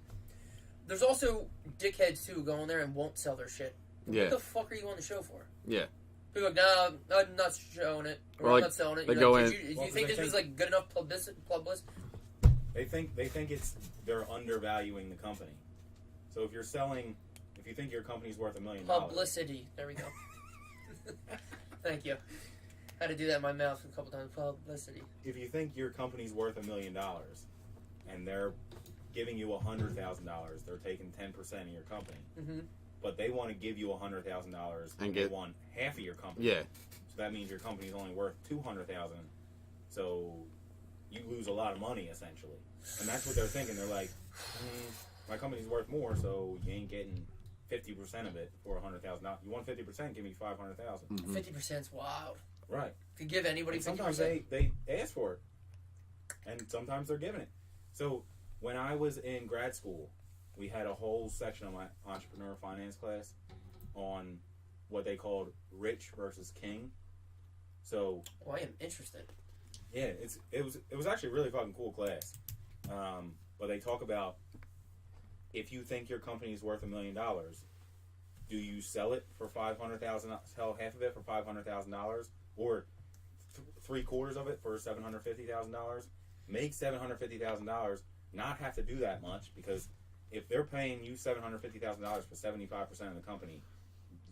there's also dickheads too who go in there and won't sell their shit. Yeah. What the fuck are you on the show for? Yeah. People are like, nah, I'm not showing it. Or Or, I'm like, not selling it. they You're go like, in- Did you Well, think they this was think- like good enough publicity? They think it's they're undervaluing the company. So if you think your company's worth $1 million, Publicity. There we go. Thank you. Had to do that in my mouth a couple times. Publicity. if you think your company's worth $1 million, and they're giving you $100,000, they're taking 10% of your company. Mm-hmm. But they want to give you $100,000 and they get- want half of your company. Yeah. So that means your company's only worth $200,000. So you lose a lot of money essentially, and that's what they're thinking. They're like, my company's worth more, so you ain't getting 50% of it for $100,000. You want 50%? Give me $500,000. 50%'s wild. Right. If you give anybody And 50%. sometimes they ask for it, and sometimes they're giving it. So when I was in grad school, we had a whole section of my entrepreneur finance class on what they called rich versus king. So Oh, I am interested. yeah, it was actually a really fucking cool class. But they talk about if you think your company is worth $1 million, do you sell it for $500,000? Sell half of it for $500,000, or 3/4 of it for $750,000? Make $750,000. Not have to do that much, because if they're paying you $750,000 for 75% of the company,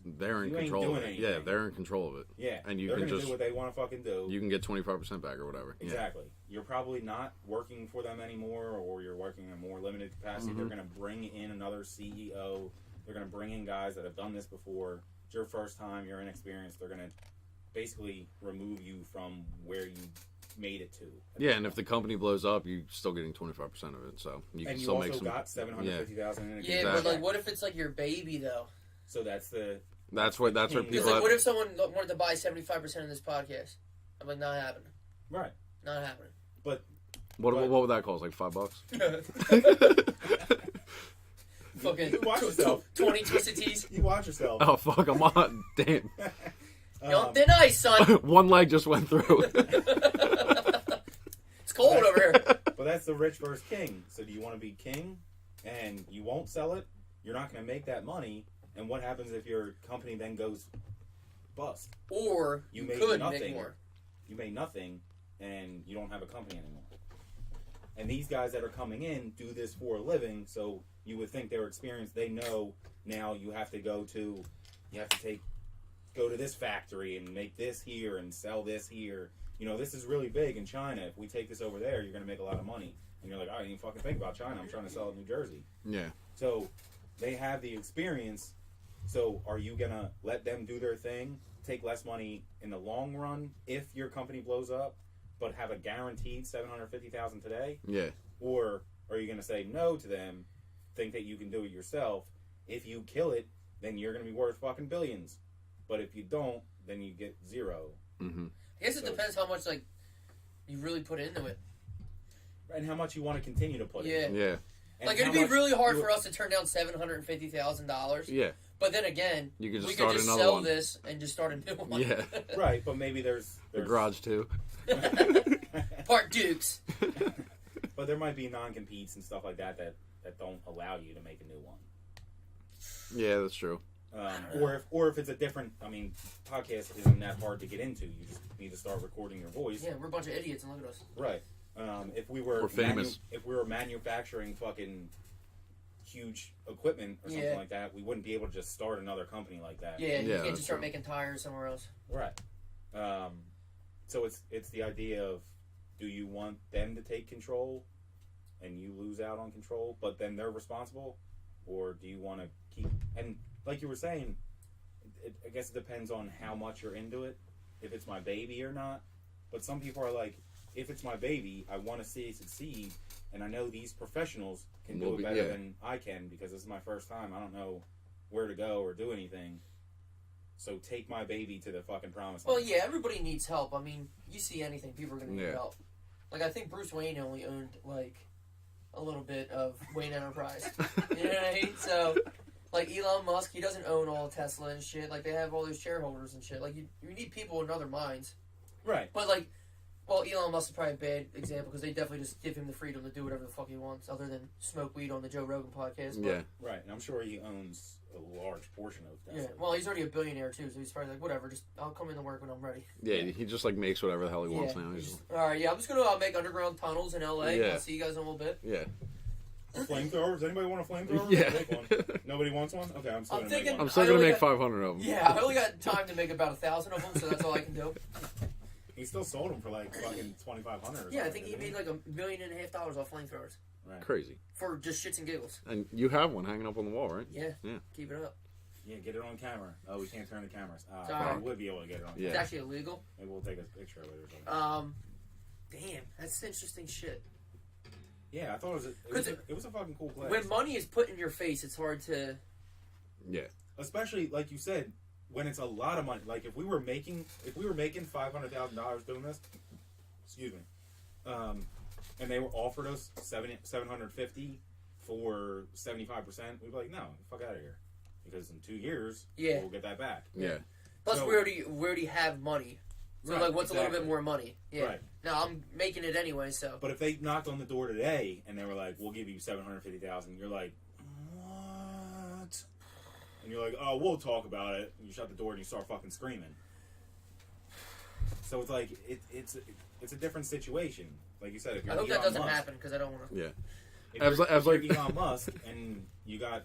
They're in You ain't control of doing it. anything. Yeah, they're in control of it. yeah, And you they're can gonna just do what they want to fucking do. you can get 25% back or whatever. Yeah. Exactly. You're probably not working for them anymore, or you're working in a more limited capacity. Mhm. They're going to bring in another CEO. They're going to bring in guys that have done this before. It's your first time. You're inexperienced. They're going to basically remove you from where you made it to. Yeah, and if the company blows up, you're still getting 25% of it. So you can and you still also make some. got $750,000 in it. Yeah, Exactly. but like, what if it's like your baby though? So that's the That's where Because people. like, Have, what if someone wanted to buy 75% of this podcast? I'm like, not happening. right. Not happening. what would that cost? Like $5? Fucking You watch yourself. 20 twisted teas. You watch yourself. Oh fuck! I'm on. Damn. Don't thin ice, son. One leg just went through. It's cold over here. But that's the rich versus king. So do you want to be king and you won't sell it? You're not going to make that money. And what happens if your company then goes bust? Or You you made could nothing. make more. You made nothing, and you don't have a company anymore. And these guys that are coming in do this for a living, so you would think their experience, they know now you have to go to this factory and make this here and sell this here. You know, this is really big in China. If we take this over there, you're going to make a lot of money. And you're like, I didn't even fucking think about China. I'm trying to sell it in New Jersey. Yeah. So they have the experience. So are you going to let them do their thing, take less money in the long run if your company blows up, but have a guaranteed $750,000 today? Yeah. Or are you going to say no to them, think that you can do it yourself? If you kill it, then you're going to be worth fucking billions. But if you don't, then you get zero. Mm-hmm. I guess it depends how much like you really put into it. And how much you want to continue to put in. Yeah. And Like how it'd be much really hard you- for us to turn down $750,000. Yeah. But then again, You could just we start could just another sell one. this and just start a new one. Yeah. Right, but maybe there's The garage too. Part Dukes. But there might be non-competes and stuff like that don't allow you to make a new one. Yeah, that's true. Or if it's a different, I mean, podcast isn't that hard to get into. You just need to start recording your voice. Yeah, we're a bunch of idiots and look at us. Right. If we were We're famous. if we were manufacturing fucking huge equipment or something like that, we wouldn't be able to just start another company like that. Yeah, you Yeah, can't that's just start true. making tires somewhere else. Right. So it's the idea of, do you want them to take control and you lose out on control, but then they're responsible? Or do you want to keep... And like you were saying, I guess it depends on how much you're into it, if it's my baby or not. But some people are like, if it's my baby, I want to see it succeed, and I know these professionals can do it better than I can because this is my first time. I don't know where to go or do anything. So take my baby to the fucking promised land. Well, yeah, everybody needs help. I mean, you see anything, people are going to need help. Like, I think Bruce Wayne only owned, like, a little bit of Wayne Enterprise. You know what I mean? So, like, Elon Musk, he doesn't own all Tesla and shit. Like, they have all those shareholders and shit. Like, you need people in other minds. Right. But, like, well, Elon Musk is probably a bad example because they definitely just give him the freedom to do whatever the fuck he wants other than smoke weed on the Joe Rogan podcast. But, Yeah. Right, and I'm sure he owns a large portion of Tesla. yeah. Well, he's already a billionaire, too, so he's probably like, whatever, just I'll come into work when I'm ready. Yeah, he just like makes whatever the hell he wants now. He's Just, all right, yeah, I'm just going to make underground tunnels in L.A. Yeah. I'll see you guys in a little bit. yeah. Flamethrowers? Anybody want a flamethrower? Yeah. Make one. Nobody wants one? Okay, I'm still I'm gonna make thinking- one. I'm still I gonna only make got- 500 of them. Yeah, I only got time to make about 1,000 of them, so that's all I can do. He still sold them for like fucking $2,500 or something. Yeah, I think he didn't made like $1.5 million off flamethrowers Right. Crazy. for just shits and giggles. And you have one hanging up on the wall, right? Yeah, Yeah. keep it up. Yeah, get it on camera. Oh, we can't turn the cameras. Sorry. We would be able to get it on Yeah. It's actually illegal. Maybe we'll take a picture of it or something. Damn, that's interesting shit. Yeah, I thought it was a fucking cool place. When money is put in your face, it's hard to. Yeah. Especially, like you said, when it's a lot of money. Like, if we were making $500,000 doing this, excuse me, and they were offered us $750 for 75%, we'd be like, no, fuck out of here. Because in 2 years, Yeah. we'll get that back. Yeah. Plus, So- we already have money. So, Right, like, what's a little exactly. bit more money? Yeah. Right. Now, I'm making it anyway, so. But if they knocked on the door today and they were like, we'll give you $750,000, you're like, what? And you're like, oh, we'll talk about it. And you shut the door and you start fucking screaming. So it's like, it's a different situation. Like you said, if you're I hope Elon that doesn't Musk, happen because I don't want to. Yeah. If I was you're like- Elon Musk and you got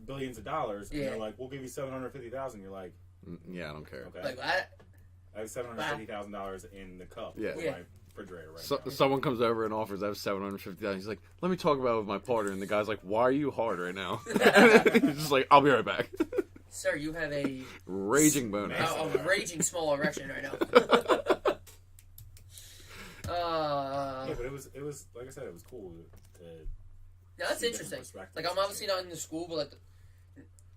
billions of dollars and Yeah. they're like, we'll give you $750,000, you're like, Yeah, I don't care. okay. Like, I have $750,000 in the cup Yeah. of Yeah. my refrigerator right So, now. someone comes over and offers I have $750. He's like, let me talk about it with my partner. And the guy's like, why are you hard right now? He's just like, I'll be right back. sir, you have a Raging boner. Man. raging small erection right now. Yeah, but it was like I said, it was cool to Now, that's see different interesting. perspectives Like, I'm and obviously shit. not in the school, but like,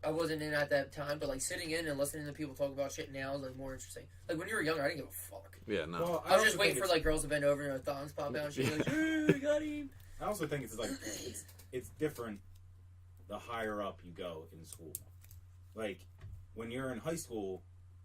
I wasn't in at that time. But like, sitting in and listening to people talk about shit now is like more interesting. Like when you were younger, I didn't give a fuck. Yeah, no. Well, I was just also waiting think for like girls to bend over and their thongs pop out and shit. Like, hey, got him. I also think it's like it's different the higher up you go in school. Like when you're in high school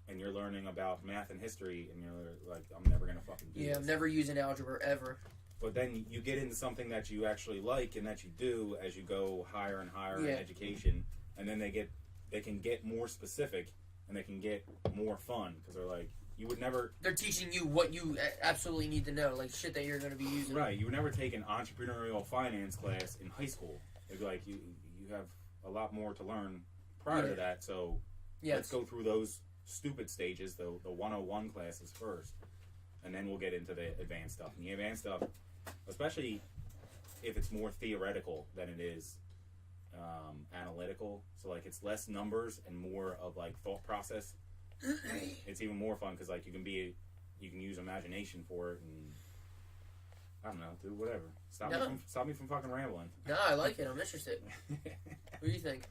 and you're learning about math and history and you're like, I'm never gonna fucking do Yeah, this. I'm never using algebra ever. But then you get into something that you actually like and that you do as you go higher and higher Yeah. in education, and then they can get more specific and they can get more fun because they're like, you would never. They're teaching you what you absolutely need to know, like shit that you're going to be using. Right. You would never take an entrepreneurial finance class in high school. It'd be like you have a lot more to learn prior to that. So let's go through those stupid stages, the 101 classes first, and then we'll get into the advanced stuff. And the advanced stuff, especially if it's more theoretical than it is analytical, so like it's less numbers and more of like thought process. It's even more fun because like you can use imagination for it, and I don't know, do whatever. Stop me from fucking rambling. No, I like it. I'm interested. What do you think?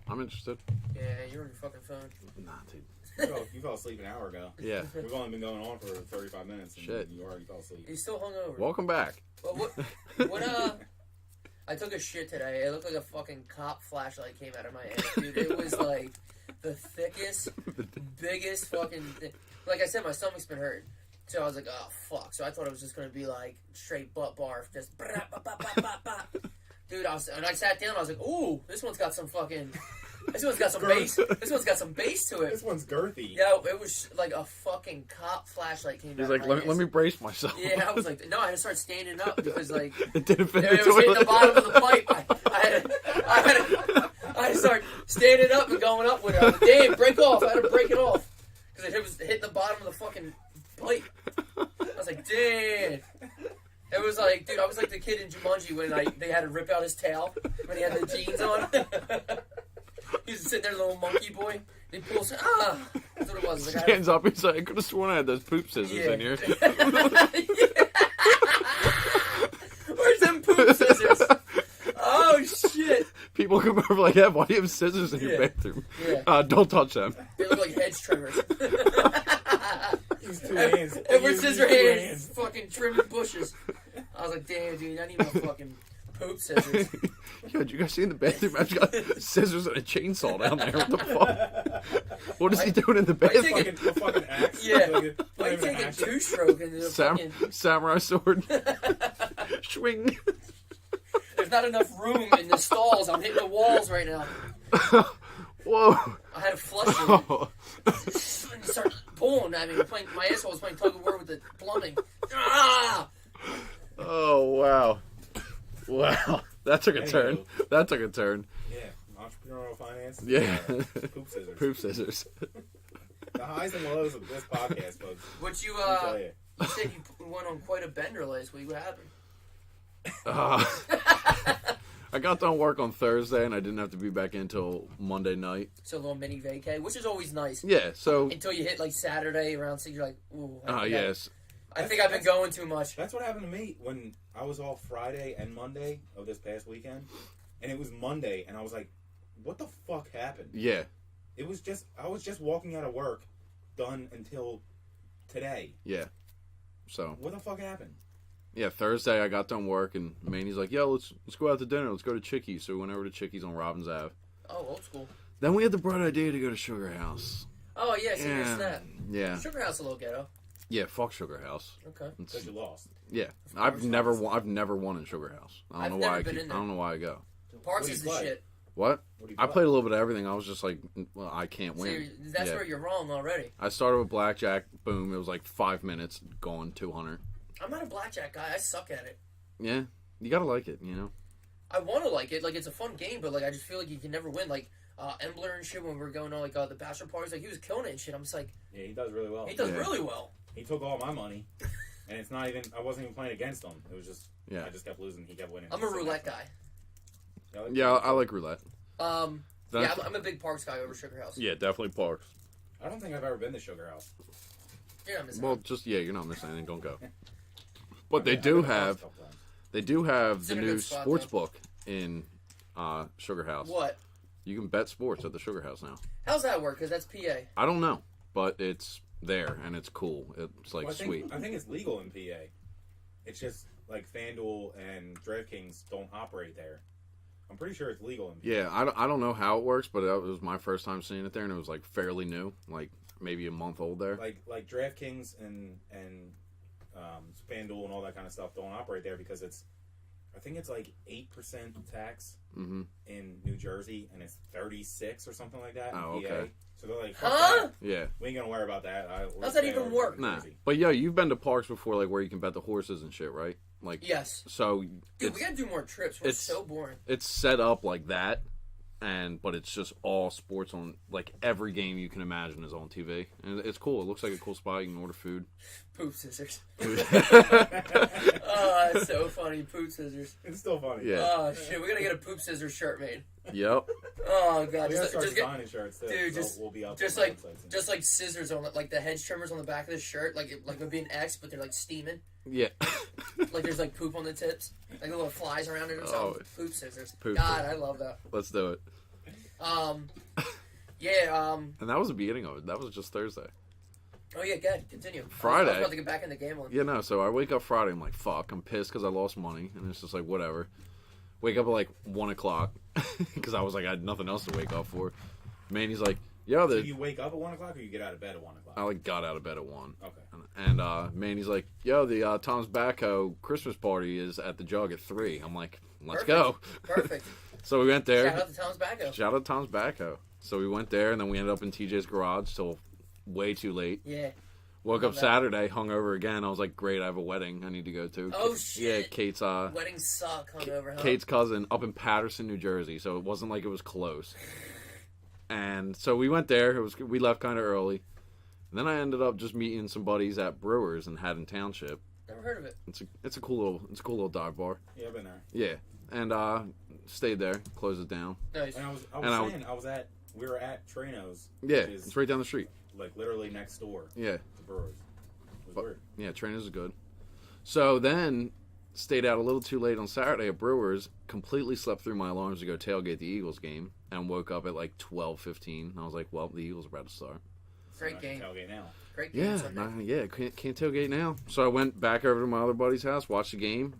I'm interested. Yeah, you're on your fucking phone. Nah, dude. You fell asleep an hour ago. Yeah. We've only been going on for 35 minutes, and Shit. you already fell asleep. You still hungover. Welcome back. Well, what I took a shit today. It looked like a fucking cop flashlight came out of my ass, dude. It was like the thickest, biggest fucking thing. Like I said, my stomach's been hurt. So I was like, oh, fuck. So I thought it was just going to be like straight butt barf. Just dude, I sat down. I was like, ooh, this one's got some fucking... This one's got some bass. This one's got some bass to it. This one's girthy. Yeah, it was like a fucking cop flashlight came out. He's like, let me brace myself. Yeah, I was like, no, I had to start standing up because like it didn't fit it the was hitting toilet. the bottom of the pipe. I had to start standing up and going up with it. I was like, damn, break off. I had to break it off because it was hitting the bottom of the fucking pipe. I was like, damn. It was like, dude, I was like the kid in Jumanji when they had to rip out his tail when he had the jeans on. He was sitting there, little monkey boy. And he pulls, that's what it was. Like, Stands up, he's like, I could have sworn I had those poop scissors in here. Where's them poop scissors? Oh, shit. People come over like, yeah, why do you have scissors in your bathroom? Yeah. Don't touch them. They look like hedge trimmers. Use 2 hands. Edward Scissorhands fucking trimming bushes. I was like, damn, dude, I need my fucking poop scissors. Yo, did you guys see in the bathroom? I've got scissors and a chainsaw down there. What the fuck? What is he doing in the Why you bathroom? taking- A fucking axe. Yeah. Like Why you taking two-stroke into the fucking... Samurai sword. Swing. There's not enough room in the stalls. I'm hitting the walls right now. Whoa. I had to flush it. And start pulling at me. My asshole was playing tug of war with the plumbing. Ah! Oh, wow. Wow. That took a turn. That took a turn. Yeah, entrepreneurial finance. Yeah. Poop scissors. Poop scissors. The highs and lows of this podcast, folks. What you, Let me tell you. you said you went on quite a bender last week. What happened? I got done work on Thursday, and I didn't have to be back in until Monday night. So a little mini vacay, which is always nice. Yeah, so... Until you hit like Saturday around 6, you're like, ooh. yes. I think I've been going too much. That's what happened to me when I was off Friday and Monday of this past weekend. And it was Monday, and I was like, what the fuck happened? Yeah. It was just, I was just walking out of work, done until today. Yeah. So... What the fuck happened? Yeah, Thursday I got done work, and Manny's like, yo, let's go out to dinner. Let's go to Chickies. So we went over to Chickies on Robbins Ave. Oh, old school. Then we had the bright idea to go to Sugar House. Oh, yeah, so your snap. Yeah. Sugar House a little ghetto. Yeah, fuck Sugar House. Okay. Because you lost. Yeah. I've never won in Sugar House. I don't know why I been in there. I don't know why I go. Parks is the shit. What? What do you I play? played a little bit of everything. I was just like, well, I can't So win. that's where you're wrong already. I started with blackjack. Boom. It was like 5 minutes. Gone 200. I'm not a blackjack guy. I suck at it. Yeah. You gotta like it, you know? I want to like it. Like, it's a fun game, but, like, I just feel like you can never win. Like, Embler and shit, when we were going on, like, the bachelor parties, like, he was killing it and shit. I'm just like... Yeah, he does really well. He does really well. He took all my money, and it's not even, I wasn't even playing against him. It was just, Yeah. I just kept losing. He kept winning. I'm a roulette guy. Yeah, I like roulette. Yeah, I'm a big Parks guy over Sugar House. Yeah, definitely Parks. I don't think I've ever been to Sugar House. You're not missing Well, out. just, yeah, you're not missing anything. Don't go. But they do have It's the in a new good spot, sports though. book in Sugar House. What? You can bet sports at the Sugar House now. How's that work? Because that's PA. I don't know, but it's there and it's cool. It's like Well, sweet. I think it's legal in PA. It's just like FanDuel and DraftKings don't operate there. I'm pretty sure it's legal in PA. Yeah, I don't know how it works, but it was my first time seeing it there, and it was like fairly new, like maybe a month old there. Like DraftKings and FanDuel and all that kind of stuff don't operate there because I think it's like 8% tax Mm-hmm. in New Jersey, and it's 36 or something like that in Oh, PA. okay. So they're like, fuck Huh? that. Yeah. We ain't gonna worry about that. How's that even work? Nah. But yo, you've been to parks before, like where you can bet the horses and shit, right? Like Yes. So Dude, we gotta do more trips. We're it's- so boring. it's set up like that, but it's just all sports on. Like every game you can imagine is on TV, and it's cool. It looks like a cool spot. You can order food. Poop scissors. Food. Oh, that's so funny. Poop scissors. It's still funny. Yeah. Oh shit, we gotta get a poop scissors shirt made. Yep. Oh god, We gotta just start get, designing shirts too. dude, so just- we'll be up just on the like websites and- just like scissors on like the hedge trimmers on the back of the shirt, like it would be an X, but they're like steaming. Yeah. Like there's like poop on the tips, like little flies around it or something. Poop scissors. Poop God, scissors. I love that. Let's do it. Yeah. And that was the beginning of it. That was just Thursday. Oh yeah, good. Continue. I Friday. was about to get back in the game one. Yeah, no. So I wake up Friday. I'm like, fuck. I'm pissed because I lost money, and it's just like whatever. Wake up at like 1 o'clock because I was like I had nothing else to wake up for. Man, he's like, yo, So the you wake up at 1 o'clock or you get out of bed at 1 o'clock? I like got out of bed at 1. Okay. And man, he's like, yo, the Tom's Backhoe Christmas party is at the Jug at 3. I'm like, let's go. Perfect. So we went there. Shout out to Tom's Backhoe. Shout out to Tom's Backhoe. So we went there, and then we ended up in TJ's garage till way too late. Yeah. Woke Love up that. Saturday, hungover again. I was like, great, I have a wedding I need to go to. Oh, Yeah, shit. Kate's Weddings suck hungover, huh? Kate's cousin up in Patterson, New Jersey. So it wasn't like it was close. And so we went there. We left kind of early. And then I ended up just meeting some buddies at Brewers in Haddon Township. Never heard of it. It's a cool little dive bar. Yeah, I've been there. Yeah, and stayed there, closed it down. Nice. And we were at Trano's. Yeah, which is it's right down the street. like literally next door Yeah, to Brewers. It was But- weird. yeah, trainers is good. So then stayed out a little too late on Saturday at Brewers. Completely slept through my alarms to go tailgate the Eagles game, and woke up at like 12:15. I was like, well, the Eagles are about to start. Great So I game. can tailgate now. Great game. Yeah, Sunday. can't tailgate now. So I went back over to my other buddy's house, watched the game.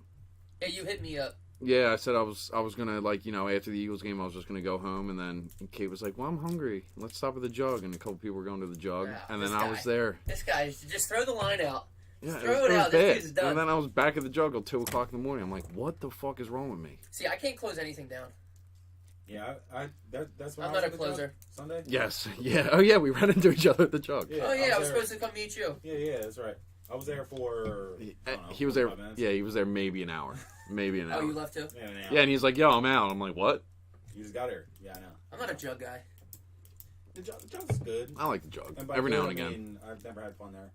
Yeah, you hit me up. Yeah, I said I was gonna after the Eagles game I was just gonna go home, and then Kate was like, "Well, I'm hungry. Let's stop at the Jug." And a couple people were going to the Jug, Yeah, and this then I was guy. there. This guy, just throw the line out. Yeah, throw it out. bad. This dude's done. And then I was back at the Jug till 2 o'clock in the morning. I'm like, "What the fuck is wrong with me?" See, I can't close anything down. Yeah, that's when I'm I was not a at the Jug closer. Sunday. Yes, yeah, oh yeah, we ran into each other at the Jug. Yeah, Oh yeah, I was there- supposed to come meet you. Yeah, that's right. I was there for. I don't know, He was there. 45 minutes. Yeah, he was there maybe an hour, maybe an Oh, hour. you left too? Yeah, Yeah, and he's like, "Yo, I'm out." I'm like, "What?" You just got here. Yeah, I know. I'm not a jug guy. The Jug's good. I like the Jug And by every good, now and I again. mean, I've never had fun there.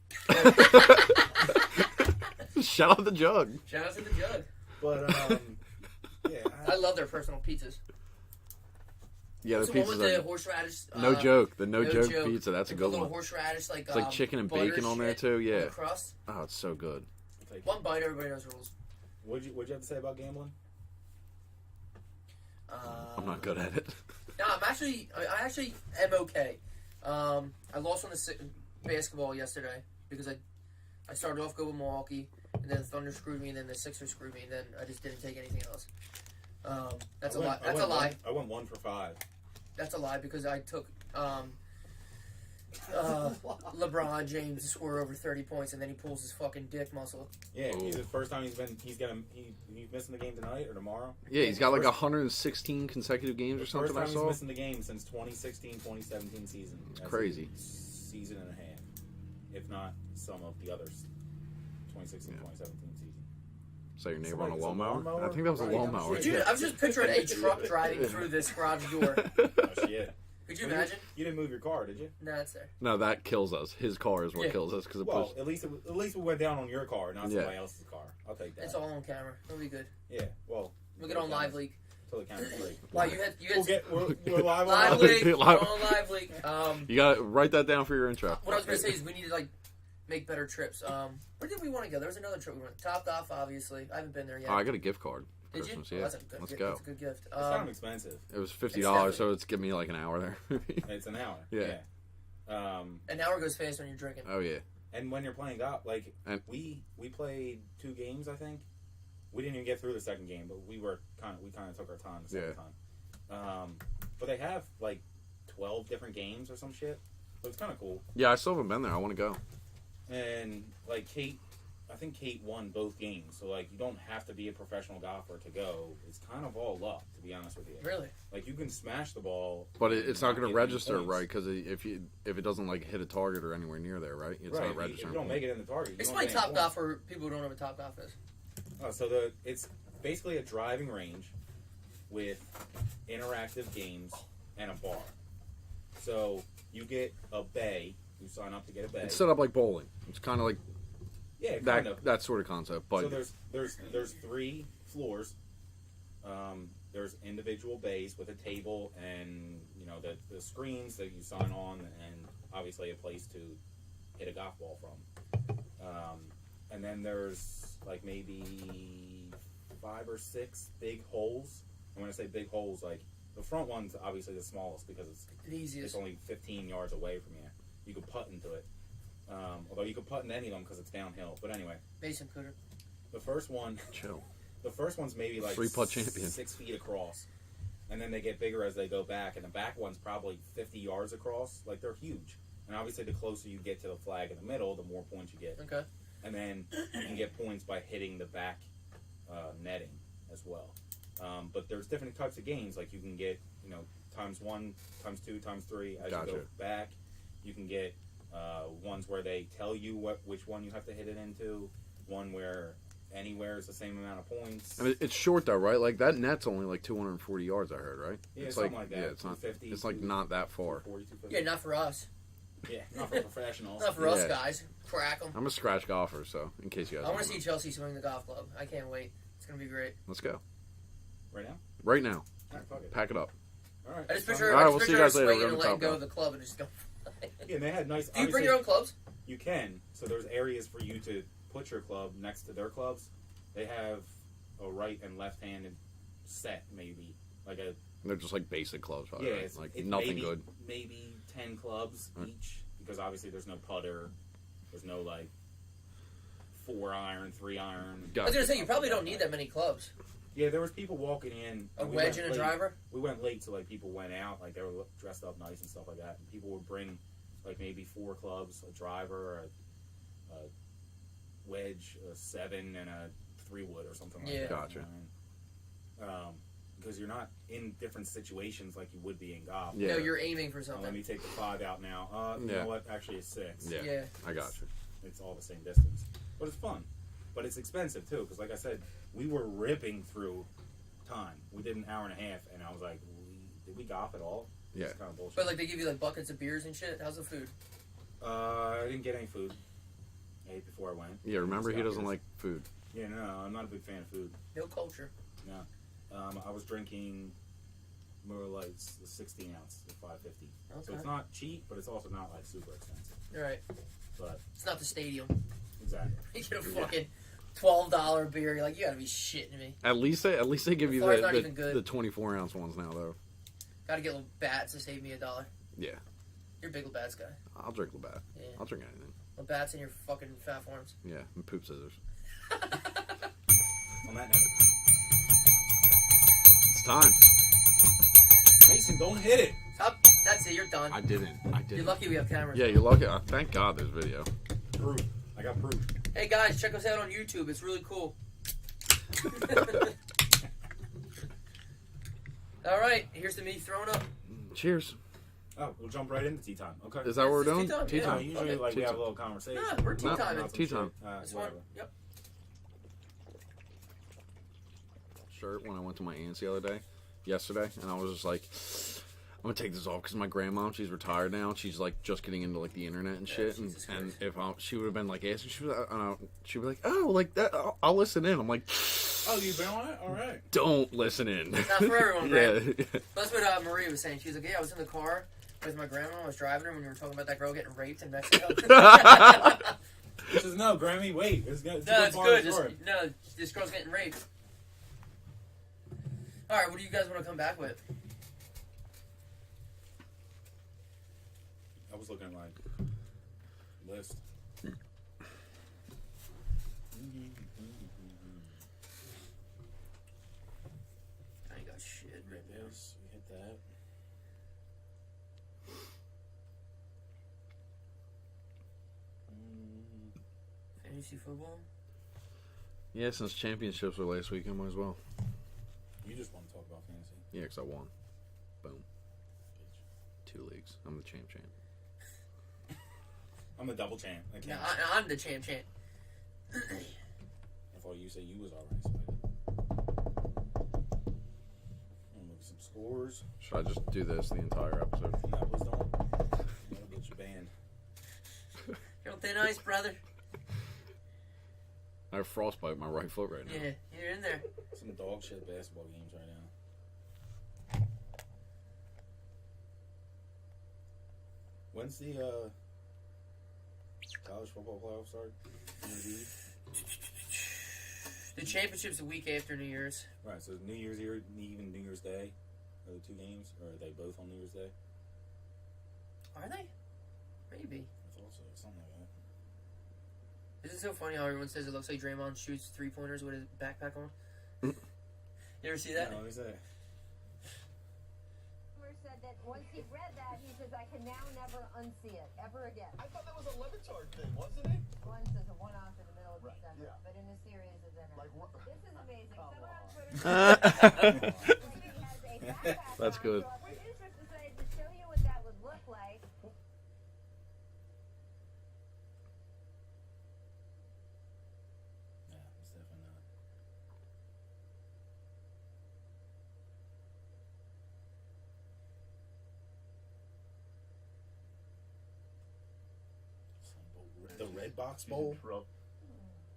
Shout out the Jug. Shout out to the jug. But yeah, I love their personal pizzas. Yeah, the What's the one pizzas with the are horseradish? no joke. The no joke joke. pizza. That's a They good put little one. horseradish, like It's like chicken and butter bacon on there shit too. on Yeah. the crust. Oh, it's so good. like, One bite, everybody knows the rules. what'd you have to say about gambling? I'm not good at it. No, I actually am okay. I lost on the basketball yesterday because I started off good with Milwaukee, and then Thunder screwed me, and then the Sixers screwed me, and then I just didn't take anything else. That's a lie. That's a lie. I went 1 for 5. That's a lie because I took LeBron James to score over 30 points, and then he pulls his fucking dick muscle. Yeah, Ooh. he's the first time he's missing the game tonight or tomorrow. Yeah, he's got like 116 consecutive games or First something. time I he's saw. missing the game since 2016-2017 season. That's crazy. a season and a half, if not some of the others. 2016-2017 season. So your neighbor on a Somebody- some lawnmower? lawnmower? I think that was a Right, I'm lawnmower. Could you, I was just picturing a truck driving through this garage door. Oh shit! Could you imagine? You didn't move your car, did you? No, it's there. No, that kills us. His car is what Yeah. kills us because it Well, puts. at least we went down on your car, not Yeah. somebody else's car. I'll take that. It's all on camera. It'll be good. Yeah. Well, We'll get on live leak. Till the camera's free. Wow, you had We're live on live Live. leak. We're Live. on live leak. You got to write that down for your intro. What I was gonna say is we need to like make better trips. Where did we want to go? There was another trip we went. Topped off, obviously. I haven't been there yet. Oh, I got a gift card. for Did you? Christmas, Oh, yeah. that's a good Let's gift. go. That's a good gift. It's kind of expensive. It was $50, definitely- so it's giving me like an hour there. It's an hour. Yeah. An hour goes fast when you're drinking. Oh yeah. And when you're playing golf, like And- we played 2 games, I think. We didn't even get through the second game, but we kind of took our time the second time. But they have like 12 different games or some shit. So it's kind of cool. Yeah, I still haven't been there. I want to go. And like Kate I think Kate won both games, so like you don't have to be a professional golfer to go. It's kind of all luck, to be honest with you. Really? Like you can smash the ball, But it's not going to get any register, points. right? Because if it doesn't like hit a target or anywhere near there, right? It's Right, not if registering. you don't make it in the target. You Explain don't get any Top points. Golf for people who don't know what Top Golf is. So it's basically a driving range with interactive games and a bar. So you get a bay. You sign up to get a bay. It's set up like bowling. It's kind of like Yeah, kind of. that sort of concept. But So there's 3 floors. There's individual bays with a table and the screens that you sign on, and obviously a place to hit a golf ball from. And then there's like maybe 5 or 6 big holes. And when I say big holes, like the front one's obviously the smallest because The easiest. it's only 15 yards away from you. You could putt into it. Although you could putt into any of them because it's downhill. But anyway, Mason Cooter. the first one, chill. the first one's maybe like 3-putt champion. 6 feet across, and then they get bigger as they go back. And the back one's probably 50 yards across. Like they're huge. And obviously, the closer you get to the flag in the middle, the more points you get. Okay. And then you can get points by hitting the back netting as well. But there's different types of games. Like you can get times 1, times 2, times 3 as Gotcha. you go back. You can get ones where they tell you which one you have to hit it into. One where anywhere is the same amount of points. And it's short though, right? Like that net's only like 240 yards. I heard, right? Yeah, it's something like that. Yeah, it's not. 250, It's like not that far. 240, 250. Yeah, not for us. Yeah, not for professionals. Not for us Yeah. guys. Crack them. I'm a scratch golfer, so in case you guys. I want to don't see know. Chelsea swing the golf club. I can't wait. It's gonna be great. Let's go Right now? right now. All right, fuck it. Pack it up. All right. I just fine. picture, All right, I we'll just see you picture her guys later. We're swinging and gonna letting Top go Golf. of the club and just go. Yeah, and they had nice. Do you bring obviously, your own clubs? You can. So there's areas for you to put your club next to their clubs. They have a right and left-handed set, maybe like a They're just like basic clubs, right? yeah, Right? Like it's nothing maybe, good. Maybe 10 clubs Right. each, because obviously there's no putter, there's no like 4-iron, 3-iron. I was Gotcha. gonna say you probably don't need that many clubs. Yeah, there was people walking in. A we wedge went and a late. driver. We went late, so like people went out, like they were dressed up nice and stuff like that. And people would bring like maybe 4 clubs, a driver, a wedge, a 7, and a 3-wood or something like Yeah. that. Gotcha. You know what I mean? Because you're not in different situations like you would be in golf. Yeah. No, you're aiming for Let something. me take the 5 out now. You Yeah. know what? Actually, it's 6. Yeah. Yeah. I got you. It's all the same distance, but it's fun. But it's expensive too, because like I said, we were ripping through time. We did an hour and a half, and I was like, did we golf at all? Yeah. It's kind of bullshit. But like they give you like buckets of beers and shit. How's the food? I didn't get any food. I ate before I went. Yeah. Remember, he Scott doesn't is. like food. Yeah, no, I'm not a big fan of food. No culture. I was drinking Miller Lights, the 16 ounce, the 550. So Okay. it's not cheap, but it's also not like super expensive. All right. But It's not the stadium. exactly. You get a fucking $12 beer. You're like, you gotta be shitting me. At least they give you Flar's not even the, good. the 24 ounce ones now though. Gotta get little bats to save me $1. Yeah. You're a big Labatt's guy. I'll drink Labatt. Yeah. I'll drink anything. Labatt's in your fucking fat forms. Yeah. And poop scissors. On that note, It's time. Mason, don't hit it. Stop. That's it. You're done. I didn't. You're lucky we have cameras. Yeah, you're lucky. Thank God there's video. Proof. I got proof. Hey guys, check us out on YouTube. It's really cool. All right, here's the me throwing up. Cheers. Oh, we'll jump right into tea time. Okay. Is that what we're It's doing? tea time, Tea yeah. No, time. usually Okay. like we Tea have a time. little conversation. Nah, we're tea No, timing. Not some tea shit. time. This one. Whatever. Yep. Shirt when I went to my aunt's the other day, yesterday, and I was just like, I'm gonna take this off because my grandma, she's retired now. She's like just getting into like the internet and shit. And, Jesus and Christ. if she would have been like asking, she'd be like, oh, like that. I'll listen in. I'm like, Oh, you've been on it? All right. don't listen in. Not for everyone, Graham. Yeah. That's what Maria was saying. She was like, yeah, I was in the car with my grandma. I was driving her when you were talking about that girl getting raped in Mexico. She says, no, Grammy, wait. It's good. No, it's good. Just, No, this girl's getting raped. All right, what do you guys want to come back with? I was looking at my list. I ain't got shit. Hit this. We hit that. Fantasy football? Yeah, since championships were last week, I might as well. You just want to talk about fantasy. Yeah, because I won. Boom. 2 leagues. I'm the champ. I'm the double champ. I No, can't. I'm the champ. I thought you said you was alright. So I'm look at some scores. Should I just do this the entire episode? And that was done. That'll get you banned. You're on thin ice, brother. I have frostbite in my right foot right now. Yeah, you're in there. Some dog shit basketball games right now. When's the college football playoff start? Indeed. The championship's a week after New Year's. Right, so New Year's Eve, even New Year's Day, are the 2 games, or are they both on New Year's Day? Are they? Maybe. I thought so, something like that. This is so funny how everyone says it looks like Draymond shoots 3-pointers with his backpack on. You ever see that? No, what is that? Said that once he read that, he says, I can now never unsee it, ever again. I thought that was a Levitard thing, wasn't it? Once is a one-off in the middle of Right, December, yeah. but in a series is in it. Like what? This is amazing. Come Someone on on. Twitter he has a backpack That's on, good. So our producers decided to show you what that would look like. Yeah, it's definitely not. The Red Box Bowl?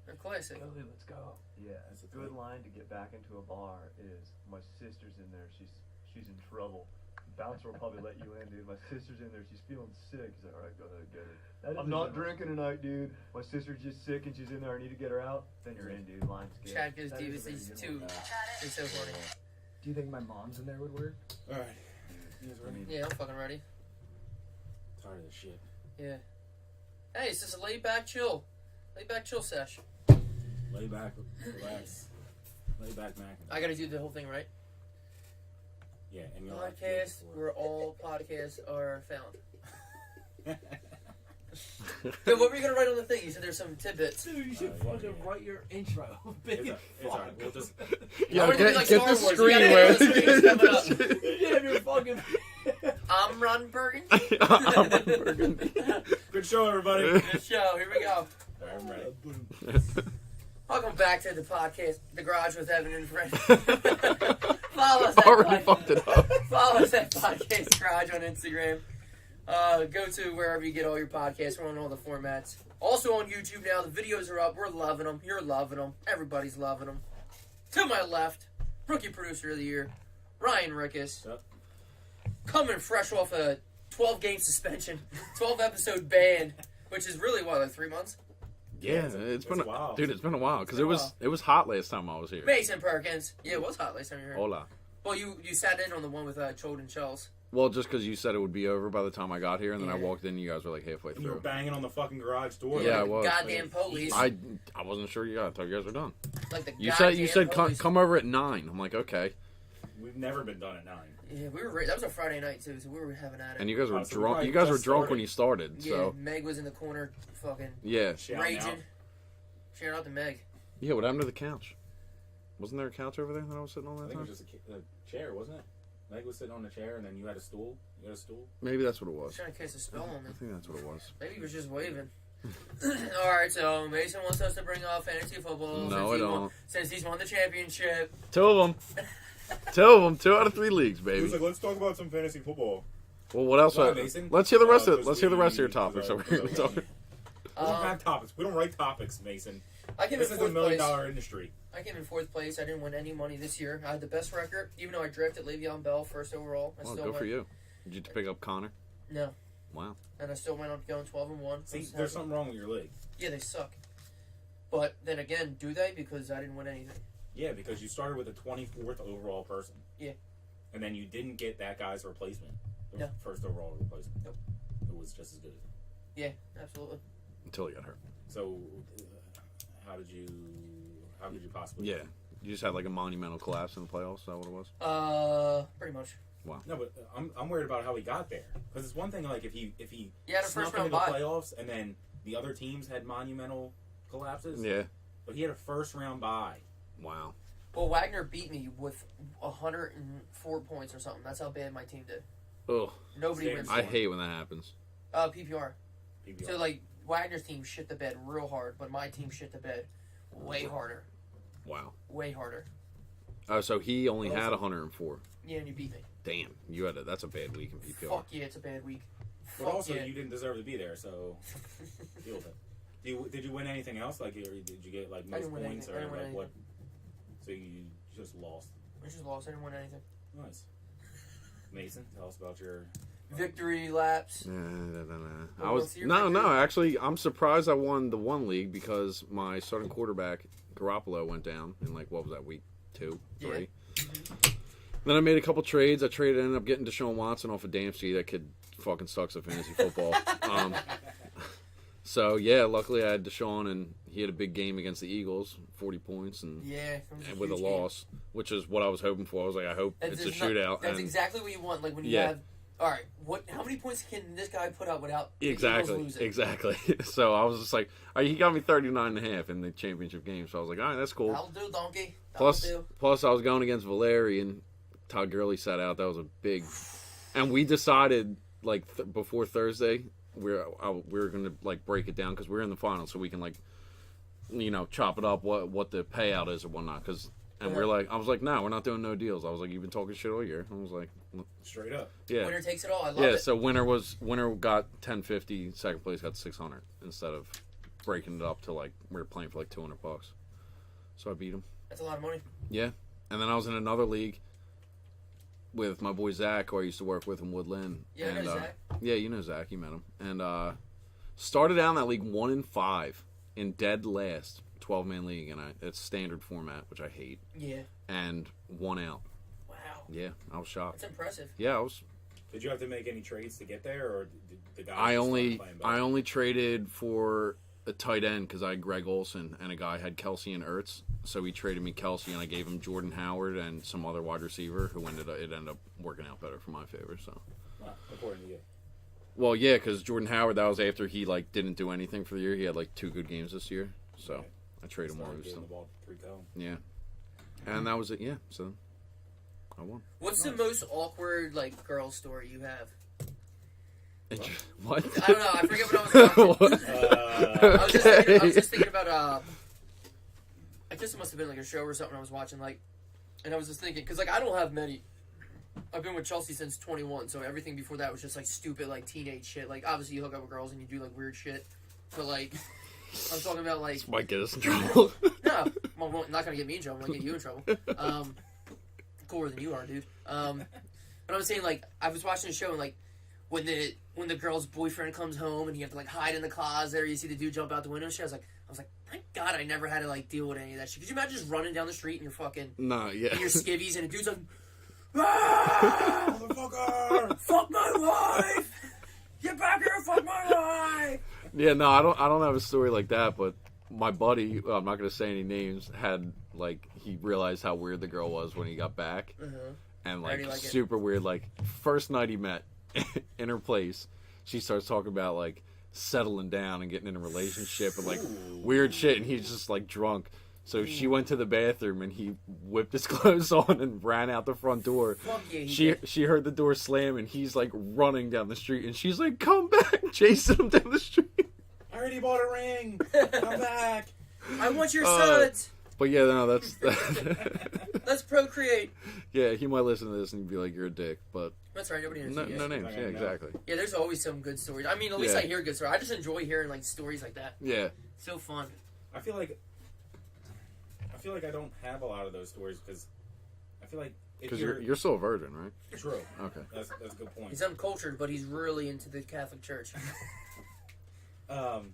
They're classic. Billy, let's go. Yeah, That's a good thing. line to get back into a bar is my sister's in there. She's in trouble. Bouncer will probably let you in, dude. My sister's in there. She's feeling sick. He's like, all right, go ahead, get it. I'm not drinking tonight, dude. My sister's just sick and she's in there. I need to get her out. Then you're in, dude. Line's good. Chad goes That deep. is a very He's good too. one. It's so funny. Do you think my mom's in there would work? Alright. You guys ready? Yeah, I'm fucking ready. Tired of this shit. Yeah. Hey, it's just a laid back chill sesh. Lay back, relax. Lay back, Mac. I gotta do the whole thing right. Yeah, and you'll have to do it Podcast before. where all podcasts are found. Yo, what were you gonna write on the thing? You said there's some tidbits. Dude, you should yeah, fucking yeah. write your intro. It's, Big it's alright. We'll just. Yeah, I wanna be get, like get Star the Wars. screen You where. gotta get the screen coming up. You have your fucking. I'm Ron Burgundy. I'm Burgundy. Good show, everybody. Good show. Here we go. Alright, I'm ready. Welcome back to the podcast, The Garage with Evan and Fred. Follow us at Already fucked it up. Follow us at Podcast Garage on Instagram. Go to wherever you get all your podcasts. We're on all the formats. Also on YouTube now. The videos are up. We're loving them. You're loving them. Everybody's loving them. To my left, Rookie Producer of the Year, Ryan Rickus. Yep. Coming fresh off a 12-game suspension, 12-episode ban, which is really, what, like 3 months? Yeah, it's been a while. dude. It's been a while because It's been a it was hot last time I was here. Mason Perkins. Yeah, it was hot last time you were here. Hola. Well, you sat in on the one with Chode and Shells. Well, just because you said it would be over by the time I got here, and then I Yeah. walked in, you guys were like halfway And you were through. banging on the fucking garage door. Yeah, I like, was. Goddamn police. I wasn't sure you. I thought you guys were done. Like the You goddamn said police. come over at 9. I'm like okay, We've never been done at 9. Yeah, we were. That was a Friday night too, so we were having at it. and you guys were Oh, so we drunk. probably You guys were just drunk started. when you started. yeah, So Meg was in the corner, fucking yeah, Shouting raging. out. Sharing out to Meg. yeah. What happened to the couch? Wasn't there a couch over there that I was sitting on I that think it time? was just a chair, wasn't it? Meg was sitting on the chair, and then you had a stool. You had a stool? Maybe that's what it was. Trying to cast a spell on I me. think that's what it was. Maybe he was just waving. All right, so Mason wants us to bring up fantasy football. No, I don't. Since he's won the championship. 2 of them. 2 of them. 2 out of 3 leagues, He baby. was like, let's talk about some fantasy football. Well, what else? Why, Mason? Let's hear the rest of. Because Let's hear the rest of your we- topics. So we're gonna because talk. We don't have topics. We don't write topics, Mason. I came This in is a $1 fourth place. million industry. I came in fourth place. I didn't win any money this year. I had the best record, even though I drafted Le'Veon Bell first overall. I Well, still go went. for you. Did you pick up Connor? No, Wow. and I still went on going 12-1. See, there's something wrong with your league. Yeah, they suck. But then again, do they? Because I didn't win anything. Yeah, because you started with a 24th overall person. Yeah. And then you didn't get that guy's replacement. The No. first overall replacement. Nope. It was just as good as him. Yeah, absolutely. Until he got hurt. So, how did you possibly? Yeah. You just had like a monumental collapse in the playoffs. Is that what it was? Pretty much. No, but I'm worried about how he got there. Because it's one thing like if he Yeah, the snuck first round into the bye. playoffs and then the other teams had monumental collapses. Yeah. but he had a first round bye. Wow. Well, Wagner beat me with 104 points or something. That's how bad my team did. Ugh. Nobody Same. wins. I hate when that happens. PPR. PPR. So, like, Wagner's team shit the bed real hard, but my team shit the bed way harder. Wow. Way harder. Oh, so he only had 104. Yeah, and you beat me. Damn, that's a bad week in PPR. Fuck yeah, it's a bad week. But Fuck also, yeah. you didn't deserve to be there, so deal with it. Did you win anything else? Like, did you get like I most didn't win points anything. I or didn't win like what? So you just lost. I just lost. I didn't win anything. Nice. Mason, tell us about your Victory laps. I was no. Actually, I'm surprised I won the one league because my starting quarterback Garoppolo went down in like what was that week 2, 3. Then I made a couple trades. Ended up getting Deshaun Watson off of Dempsey. That kid fucking sucks at fantasy football. So yeah, luckily I had Deshaun, and he had a big game against the Eagles, 40 points, and with a loss, which is what I was hoping for. I was like, I hope it's a shootout. That's exactly what you want. Like when you have, all right, how many points can this guy put up without the Eagles losing? Exactly. So I was just like, he got me 39.5 in the championship game. So I was like, all right, that's cool. That'll do, donkey. Plus I was going against Valeri, and Todd Gurley sat out. That was a big, and we decided like before Thursday. We're gonna like break it down because we're in the final, so we can like, chop it up what the payout is or whatnot. We're like, I was like, no, we're not doing no deals. I was like, you've been talking shit all year. I was like, straight up. Yeah, winner takes it all. I love it. Yeah, so winner got 1050, second place got 600 instead of breaking it up to like we were playing for like $200. So I beat him. That's a lot of money. Yeah, and then I was in another league with my boy Zach, who I used to work with in Woodland. Yeah, I know Zach. Yeah, you know Zach. You met him. And started out in that league 1-5 in dead last 12-man league, and it's standard format, which I hate. Yeah. And 1 out. Wow. Yeah, I was shocked. That's impressive. Yeah, I was. Did you have to make any trades to get there, or did the guy? I only traded for a tight end because I had Greg Olson, and a guy had Kelsey and Ertz. So he traded me Kelsey, and I gave him Jordan Howard and some other wide receiver who ended up working out better for my favor. So, according to you. Well, yeah, because Jordan Howard, that was after he like didn't do anything for the year. He had like 2 good games this year, so okay. I traded him while he was still. Yeah, and that was it. Yeah, so I won. What's the most awkward like girl story you have? What? I don't know. I forget what I was watching. I was just thinking about. I guess it must have been like a show or something I was watching, like, and I was just thinking because like I don't have many. I've been with Chelsea since 21, so everything before that was just like stupid, like teenage shit. Like obviously you hook up with girls and you do like weird shit, but like I'm talking about like. This might get us in trouble. No, well, not gonna get me in trouble. I'm gonna get you in trouble. Cooler than you are, dude. But I'm saying like I was watching a show and like. When the girl's boyfriend comes home and you have to like hide in the closet or you see the dude jump out the window and shit, I was like, thank God I never had to like deal with any of that shit. Could you imagine just running down the street and you're fucking in your skivvies and a dude's like, motherfucker, fuck my wife, get back here, fuck my wife. Yeah, no, I don't have a story like that, but my buddy, I'm not gonna say any names, had like he realized how weird the girl was when he got back, and like super weird. Like first night he met. In her place, she starts talking about like settling down and getting in a relationship and like weird shit, and he's just like drunk. So she went to the bathroom and he whipped his clothes on and ran out the front door. She heard the door slam and he's like running down the street and she's like, "Come back!" chasing him down the street. I already bought a ring. Come back. I want your sons. But yeah, no, that's. Let's procreate. Yeah, he might listen to this and be like, "You're a dick," but that's right. Nobody knows. No names. Yeah, exactly. Yeah, there's always some good stories. I mean, at least I hear good stories. I just enjoy hearing like stories like that. Yeah. So fun. I feel like I don't have a lot of those stories because I feel like because you're still a virgin, right? True. Okay. That's a good point. He's uncultured, but he's really into the Catholic Church. So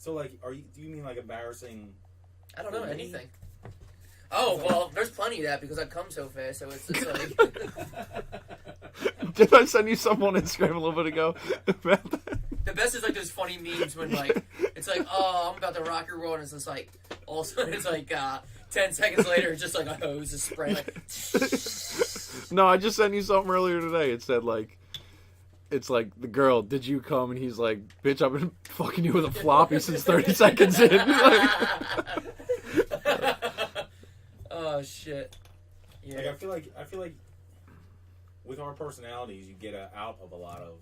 like, do you mean like embarrassing? I don't know anything. Oh well, there's plenty of that because I come so fast, so it's just like. Did I send you something on Instagram a little bit ago about that? The best is like those funny memes when like it's like, oh, I'm about to rock your world, and it's just like all of a sudden it's like 10 seconds later, it's just like a hose is spraying. Like... No, I just sent you something earlier today. It said like. It's like the girl, did you come? And he's like, bitch, I've been fucking you with a floppy since 30 seconds in. Like, Oh shit. Yeah. Like I feel like with our personalities, you get out of a lot of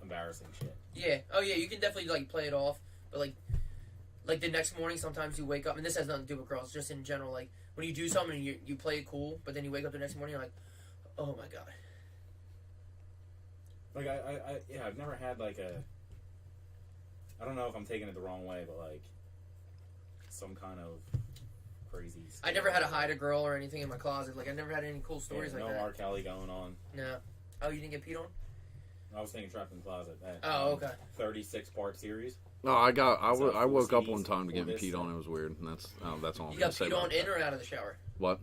embarrassing shit. Yeah. Oh yeah. You can definitely like play it off, but like the next morning, sometimes you wake up, and this has nothing to do with girls, just in general. Like when you do something and you play it cool, but then you wake up the next morning, you're like, oh my god. Like I've never had like I don't know if I'm taking it the wrong way, but like some kind of crazy. I never had to hide a girl or anything in my closet. Like I never had any cool stories like no that. No R. Kelly going on. No. Oh, you didn't get peed on? I was thinking Trapped in the Closet. That, oh, okay. 36-part series. No, I woke up one time to get peed on. It was weird. And that's all I'm going to say. You got peed on in or out of the shower? What?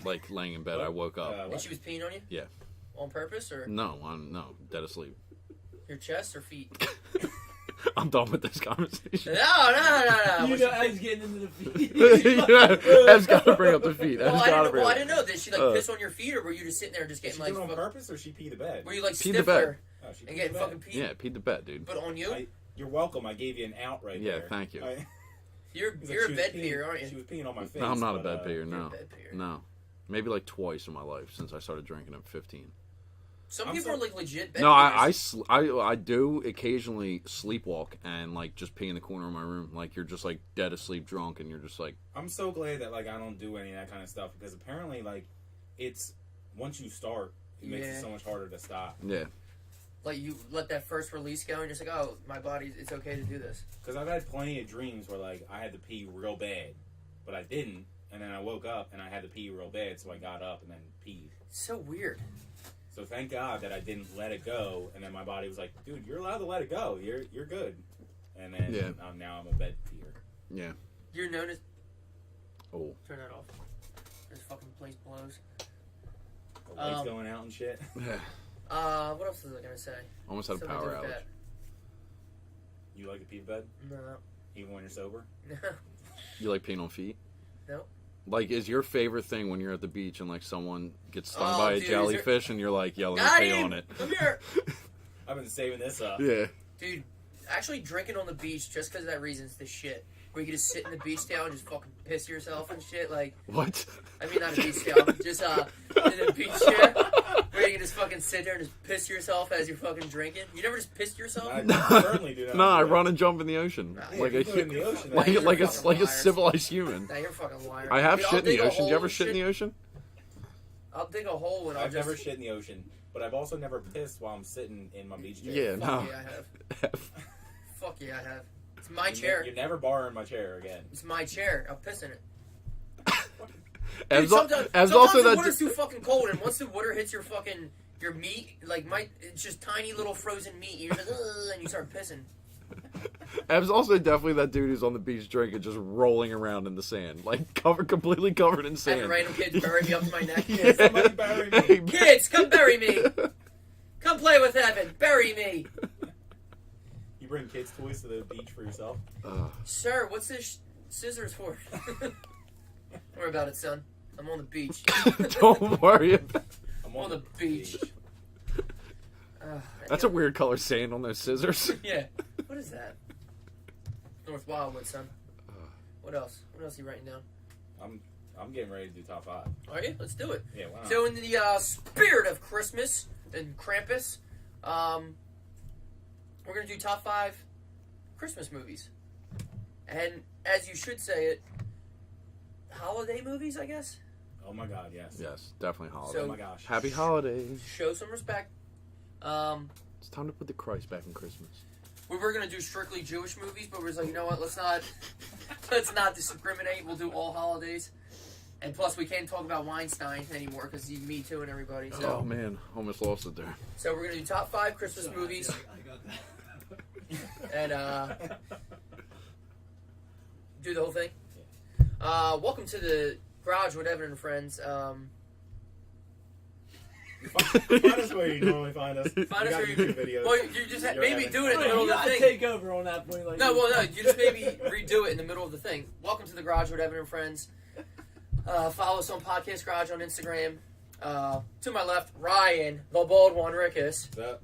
Like laying in bed, I woke up. And she was peeing on you? Yeah. On purpose or? No, dead asleep. Your chest or feet? I'm done with this conversation. No. You know, I was getting into the feet. Ev's got to bring up the feet. I didn't know. Did she like piss on your feet, or were you just sitting there just getting did she like? do it on purpose, or she pee the bed? Were you like pee stiff the bed? her and getting fucking peed? Yeah, peed the bed, dude. But on you? You're welcome. I gave you an out right there. Yeah, thank you. You're a bed peer, aren't you? She was peeing on my face. No, I'm not a bed peer. You're No, a bed peer. no. Maybe like twice in my life since I started drinking at 15. Some people are like legit bed No, peers. I do occasionally sleepwalk and like just pee in the corner of my room. Like you're just like dead asleep drunk and you're just like. I'm so glad that like I don't do any of that kind of stuff because apparently like it's once you start it makes it so much harder to stop. Yeah. Like you let that first release go and you're just like, oh, my body, it's okay to do this. Because I've had plenty of dreams where like I had to pee real bad, but I didn't, and then I woke up and I had to pee real bad, so I got up and then peed. It's so weird. So thank God that I didn't let it go, and then my body was like, "Dude, you're allowed to let it go. You're good." And then now I'm a bed peer. Yeah. You're known as. Oh. Turn that off. This fucking place blows. The lights going out and shit. What else was I gonna say? Almost had a Something to power do with outage. that. You like to pee the bed, No. even when you're sober? No. You like peeing on feet? No. Like, is your favorite thing when you're at the beach and like someone gets stung Oh, by a dude, jellyfish and you're like yelling Got pee him! on it? Come here! I've been saving this up. Yeah. Dude, actually drinking on the beach just because of that reason is the shit. Where you can just sit in the beach towel and just fucking piss yourself and shit. Like, What? I mean, not a beach towel, just in a beach chair. Where you can just fucking sit there and just piss yourself as you're fucking drinking. You never just pissed yourself? I certainly do not. No, I run and jump in the ocean Nah, like you put it in the ocean, like then you're a fucking like a liar. civilized human. Nah, you're a fucking liar. I have Dude, shit in the I'll dig a ocean. You hole ever and shit in the ocean? I'll dig a hole and I'll I've just... never shit in the ocean, but I've also never pissed while I'm sitting in my beach chair. Yeah, Fuck no. yeah, I have. Fuck yeah, I have. It's my chair. You're never borrowing my chair again. It's my chair. I'll piss in it. As Dude, sometimes also the that water's too fucking cold, and once the water hits your fucking your meat, like it's just tiny little frozen meat. You're like, ugh, and you start pissing. Ev's also definitely that dude who's on the beach drinking, just rolling around in the sand, like completely covered in sand. Having random kids bury me up to my neck. Yeah, somebody bury me. Kids, come bury me. Come play with Evan. Bury me. You bring kids' toys to the beach for yourself? Sir, what's this scissors for? Don't worry about it, son. I'm on the beach. Don't worry about it. I'm on the beach. That's a weird color sand on those scissors. Yeah. What is that? North Wildwood, son. What else? What else are you writing down? I'm getting ready to do top 5. Are you? Let's do it. Yeah, why not? So in the spirit of Christmas and Krampus, we're going to do top 5 Christmas movies. And as you should say it, holiday movies, I guess? Oh my god, yes. Yes, definitely holiday. Oh my gosh. Happy holidays. Show some respect. It's time to put the Christ back in Christmas. We were going to do strictly Jewish movies, but we was like, you know what, let's not discriminate. We'll do all holidays. And plus, we can't talk about Weinstein anymore because he's Me Too and everybody. So. Oh man, almost lost it there. So we're going to do top 5 Christmas movies. I got that. And do the whole thing. Welcome to the garage with Evan and friends. Find us where you normally find us. Find us where you YouTube videos. Well, you just You're maybe Evan. do it in the Wait, middle you of the gotta thing. take over on that point. Like No, well, no, you just maybe redo it in the middle of the thing. Welcome to the garage with Evan and friends. Follow us on Podcast Garage on Instagram. To my left, Ryan, the bald one, Rickus. What's up?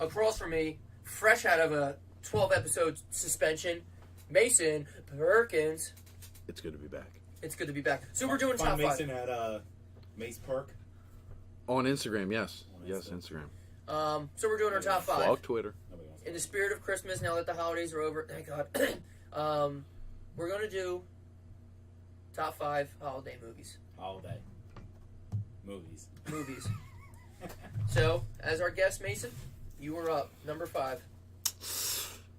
Across from me, fresh out of a 12-episode suspension, Mason Perkins. It's good to be back. It's good to be back. So we're doing Find top Mason five. at Mace Park. On Instagram, yes. On Yes, Insta. Instagram. So we're doing our top five. Fuck Twitter. Nobody wants In the spirit of Christmas, now that the holidays are over, thank God. We're gonna do top 5 holiday movies. holiday movies. Movies. So, as our guest, Mason, you were up. Number 5.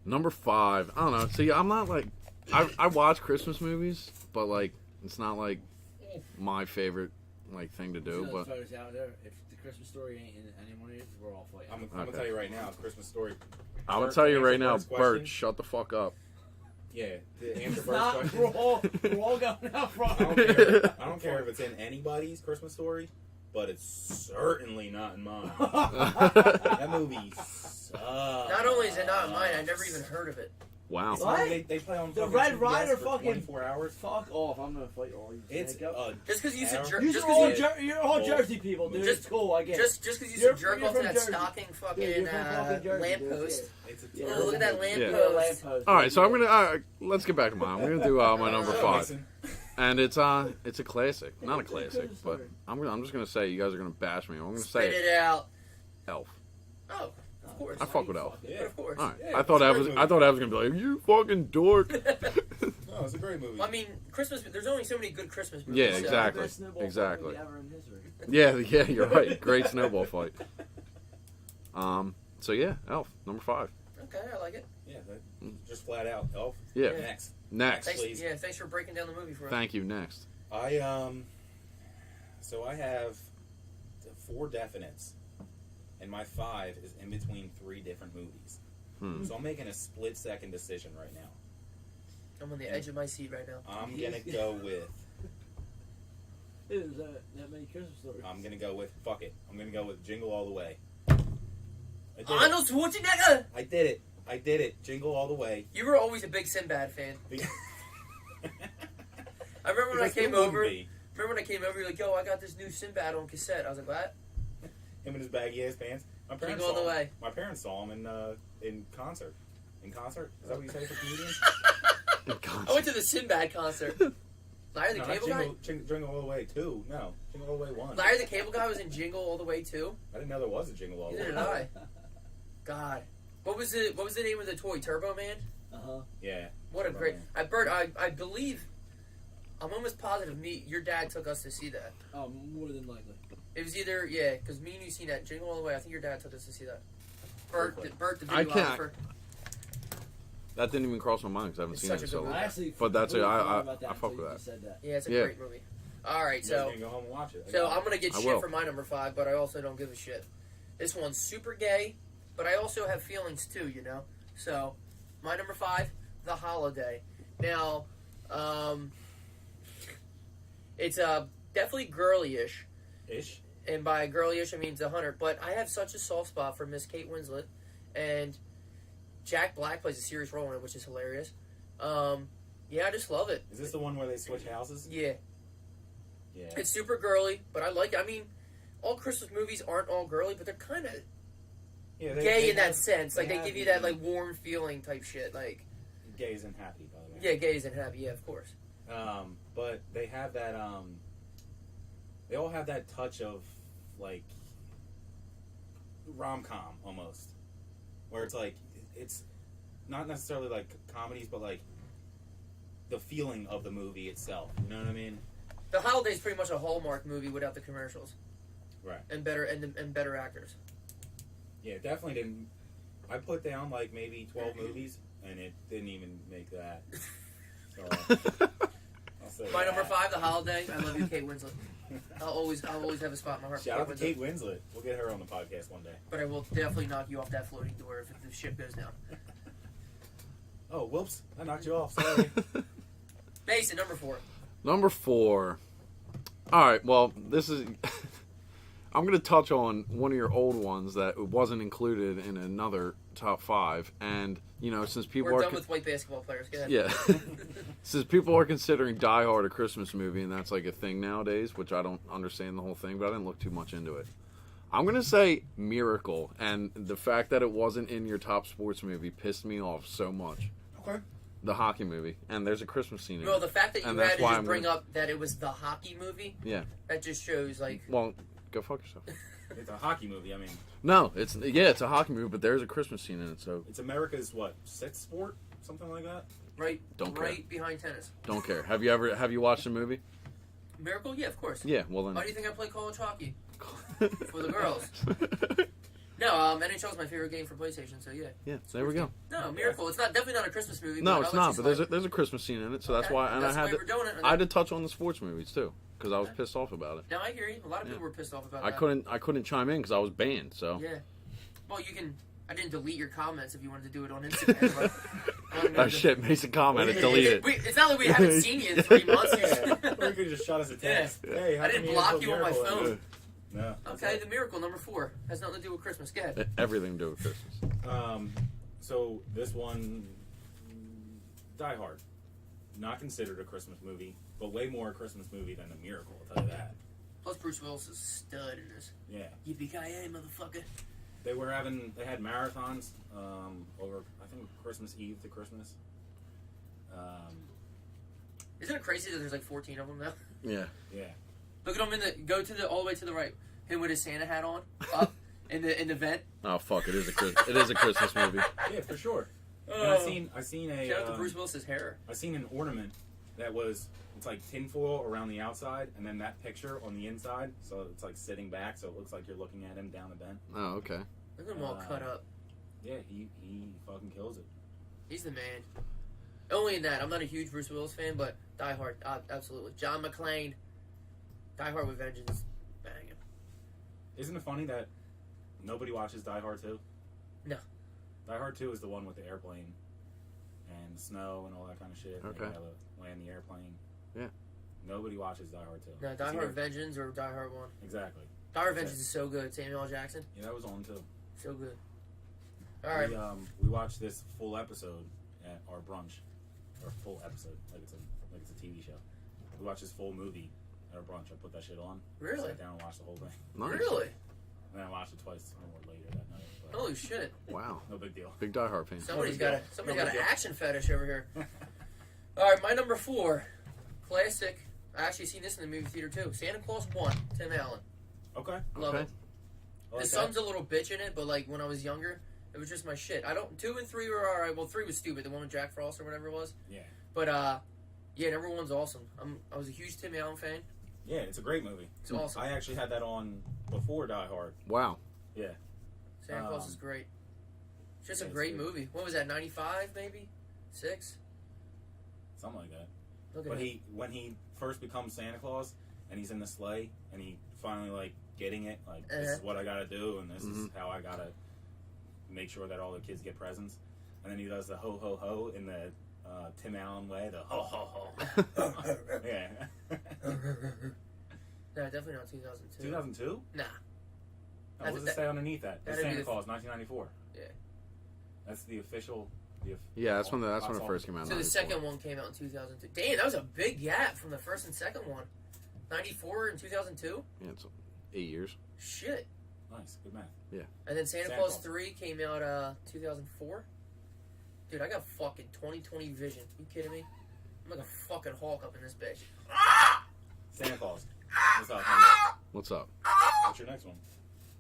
Number 5. I don't know. See, I'm not like I watch Christmas movies, but like it's not like my favorite like thing to do. But out there, if the Christmas Story ain't in any one of these, we're all fighting. I'm gonna tell you right now, Christmas Story. I'm gonna Bert, tell you to right answer now, Bert's Bert, question- shut the fuck up. Yeah, to answer It's Bert's not, question. we're all going out front. I don't care if it's in anybody's Christmas Story, but it's certainly not in mine. Wow. That movie sucks. Not only is it not in mine, I never even heard of it. It's What? one they play on The fucking Red CBS Rider for fucking- 24 hours. Fuck off! I'm gonna fight all you. It's Just because you said Arrow. jerk, You're just all, because you're all Well, Jersey people, dude. just- It's cool. I get it. just because you You're- said jerk you're off to from that Jersey. stocking fucking Dude, you're from fucking Jersey, dude. lamppost. It's a Yeah. Oh, look at that Yeah. lamppost. Lamppost. All right, so I'm gonna let's get back to mine. We're gonna do my number Go, 5, Mason. and it's a classic, not a It's a classic, Christmas but story. I'm just gonna say you guys are gonna bash me. I'm gonna Spit say it out. Elf. Oh, of course. I fuck with Elf. But Yeah. of course. All right, Yeah, I thought it's a that great was movie. I thought that was gonna be like you fucking dork. No, it's a great movie. I mean, Christmas. There's only so many good Christmas movies. Yeah, so- exactly. Best snowball Exactly. fight movie ever in history. Yeah, you're right. Great snowball fight. So yeah, Elf number 5. Okay, I like it. Yeah, just flat out Elf. Yeah. Next. Next. Thanks, Please. yeah, thanks for breaking down the movie for us. Thank you. Next. So I have 4 definites, and my 5 is in between 3 different movies. So I'm making a split-second decision right now. I'm on the edge of my seat right now. I'm gonna go with. Dude, that many Christmas stories. I'm gonna go with. Fuck it. I'm gonna go with Jingle All the Way. I did it. Arnold Schwarzenegger. I did it. I did it. Jingle All the Way. You were always a big Sinbad fan. I remember when I came over. Remember when I came over? You're like, "Yo, I got this new Sinbad on cassette." I was like, "What?" Him in his baggy ass pants. My parents Jingle All saw the him. Way. My parents saw him in concert. In concert? Is that what you say for comedians? I went to the Sinbad concert. Larry the No, Cable not Guy. Jingle All the Way 2. No, Jingle All the Way 1. Larry the Cable Guy was in Jingle All the Way too. I didn't know there was a Jingle All the Neither Way. did I. God, what was the name of the toy? Turbo Man. Yeah. What a Turbo great! Man. I believe. I'm almost positive. Your dad took us to see that. Oh, more than likely. It was either because me and you seen that Jingle All the Way. I think your dad took us to see that. Bert, the I videographer. can't- That didn't even cross my mind because I haven't It's seen such it a so good long. I actually. But that's it. completely I forgot about that fuck until with you just said that. Yeah, it's a Yeah. great movie. All right, You guys so can go home and watch it. I so got I'm gonna get I shit will. for my number 5, but I also don't give a shit. This one's super gay, but I also have feelings too, you know. So my number 5, The Holiday. Now, it's definitely girly-ish. Ish. And by girly-ish, I mean The Hunter. But I have such a soft spot for Miss Kate Winslet. And Jack Black plays a serious role in it, which is hilarious. Yeah, I just love it. Is this the one where they switch houses? Yeah. Yeah. It's super girly, but I like it. I mean, all Christmas movies aren't all girly, but they're kind of Yeah, gay in that have- sense. Like, they have give you the- that, like, warm feeling type shit. Like, Gays and happy, by the way. yeah, gays and happy. Yeah, of course. But they have that. They all have that touch of like rom-com almost, where it's like it's not necessarily like comedies, but like the feeling of the movie itself. You know what I mean? The Holiday's pretty much a Hallmark movie without the commercials. Right. And better actors. Yeah, definitely didn't. I put down like maybe 12 movies, and it didn't even make that. So, I'll say My that. number 5, The Holiday. I love you, Kate Winslet. I'll always have a spot in my heart. Shout for out to Kate Winslet. We'll get her on the podcast one day. But I will definitely knock you off that floating door if the ship goes down. Oh, whoops! I knocked you off. Sorry. Mason, number 4. Number 4. All right. Well, this is. I'm going to touch on one of your old ones that wasn't included in another top 5, and you know, since people We're are done with white basketball players. Go ahead. yeah, since people are considering Die Hard a Christmas movie, and that's like a thing nowadays, which I don't understand the whole thing, but I didn't look too much into it. I'm going to say Miracle, and the fact that it wasn't in your top sports movie pissed me off so much. Okay. The hockey movie, and there's a Christmas scene in Well, it. the fact that you And had that's to why just I'm bring gonna- up that it was the hockey movie, Yeah. that just shows like. Well, go fuck yourself. It's a hockey movie. I mean, No, it's a hockey movie, but there's a Christmas scene in it, so it's America's what, sixth sport, something like that. Right, Don't care. right behind tennis. don't care. Have you watched the movie? Miracle, yeah, of course. Yeah, well Why do then. you think I play college hockey? For the girls. No, NHL is my favorite game for PlayStation, so yeah. Yeah, there we go. No, Miracle. It's definitely not a Christmas movie. No, but it's I'll let not. you But slide. there's a Christmas scene in it, so that's Okay, why. And that's I why had we're doing it. I had to touch on the sports movies too, because I was Okay. pissed off about it. No, I hear you. A lot of people Yeah. were pissed off about I that. couldn't chime in because I was banned. So. Yeah. Well, you can. I didn't delete your comments if you wanted to do it on Instagram. But I wanted Oh to- shit! Mason commented. Delete it. It's not like we haven't seen you in 3 months. Yeah. Or you could just shot us a text. Yeah. Hey, how I come didn't you block put you on my Miracle in phone. it? No. that's Okay, it. the Miracle number 4 has nothing to do with Christmas. Go ahead. Everything to do with Christmas. So this one, Die Hard, not considered a Christmas movie, but way more a Christmas movie than The Miracle. I'll tell you that. Plus, Bruce Willis is a stud in this. Yeah, Yippee-ki-yay, motherfucker. they had marathons over, I think, Christmas Eve to Christmas. Isn't it crazy that there's like 14 of them now? Yeah. Yeah, Look at him all the way to the right. Him with his Santa hat on, up in the vent. Oh fuck! It is a Christmas movie. yeah, for sure. And Oh. I seen a Shout out to Bruce Willis's hair. I seen an ornament that it's like tinfoil around the outside, and then that picture on the inside, so it's like sitting back, so it looks like you're looking at him down the vent. Oh okay. Look at him all cut up. Yeah, he fucking kills it. He's the man. Only in that, I'm not a huge Bruce Willis fan, but Die Hard, absolutely. John McClane, Die Hard with Vengeance, banging. Isn't it funny that nobody watches Die Hard 2? No. Die Hard 2 is the one with the airplane and the snow and all that kind of shit. Okay. They gotta land the airplane. Yeah. Nobody watches Die Hard 2. No, Die It's Hard either- Vengeance or Die Hard 1. Exactly. Die Hard Vengeance is so good. Samuel L. Jackson, Yeah, that was on too. so good. All right. We watched this full episode at our brunch, or full episode, like it's a TV show. We watched this full movie at our brunch. I put that shit on. Really? Sat down and watched the whole thing. Nice. Really? And then I watched it twice more later that night. But Holy shit. Wow. no big deal. Big Die Hard fan. Somebody's big got deal. an action fetish over here. All right, my number 4, classic. I actually seen this in the movie theater too. Santa Claus 1, Tim Allen. Okay. Love Okay. it. I like The that. son's a little bitch in it, but like when I was younger, it was just my shit. 2 and 3 were alright. Well, 3 was stupid, the one with Jack Frost or whatever it was. Yeah. But yeah, number 1's awesome. I was a huge Tim Allen fan. Yeah, it's a great movie. It's awesome. I actually had that on before Die Hard. Wow. Yeah. Santa Claus is great. It's just yeah, a it's great good. movie. What was that? 95 maybe? 6? Something like that. Look at But it. when he first becomes Santa Claus and he's in the sleigh and he finally like getting it, like this is what I gotta do and this is how I gotta make sure that all the kids get presents. And then he does the ho ho ho in the Tim Allen way, the ho ho ho. Yeah. No, definitely not 2002. 2002? Nah. Oh, what does it say underneath that? The that'd be Santa the- Claus, 1994. Yeah. That's the official. Yeah, that's when box it office. first came out. So the 94. second one came out in 2002. Damn, that was a big gap from the first and second one. 94 and 2002? Yeah, it's 8 years. Shit. Nice, good math. And then Santa Santa Claus Claus. 3 came out 2004. Dude, I got fucking 20/20 vision. You kidding me? I'm like a fucking Hulk up in this bitch. Santa Claus. What's up, honey? What's up? What's your next one?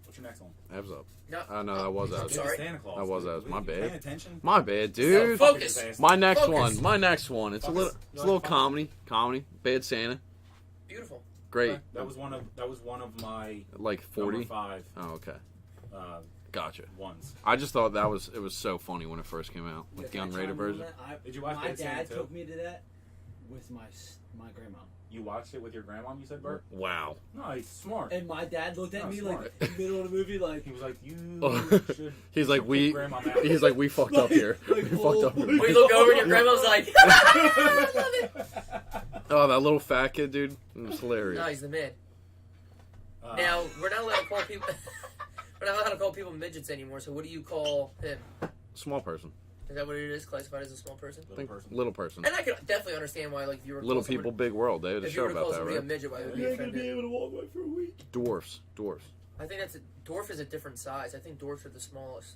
What's your next one? Abs up. No, No, that was I'm us. sorry. Santa Claus. That was dude. us. My You bad. Paying attention? My bad, dude. No, focus. My next Focus. one. My next one. It's a Focus. little. You It's a little like focus? comedy. Bad Santa. Beautiful. Great. That was one of my Like 40. number 5 Oh, okay. uh, Gotcha. ones. I just thought it was so funny when it first came out, like the Can I chime unrated in on version. that? Did you watch My Bad Santa dad too? took me to that with my grandma. You watched it with your grandma, you said, Bert? Wow. No, he's smart. And my dad looked at Oh, me smart. like in the middle of the movie, like He was like, you Oh. should. He's like, kick we. Grandma out. He's like, we fucked up here. Like, We fucked up. oh. here. We look over and your grandma's like, I love it. Oh, that little fat kid, dude. It was No, hilarious. he's the man. Uh, Now, we're not allowed to call people... we're not allowed to call people midgets anymore, so what do you call him? Small person. Is that what it is? Classified as a small person? little Think person. little person. And I can definitely understand why, like, if you were to Little call somebody- people, big world. They had a If you show were to call about that, somebody a right? midget, why would you be ain't gonna be offended? able to walk away for a week. Dwarfs. I think dwarf is a different size. I think dwarfs are the smallest.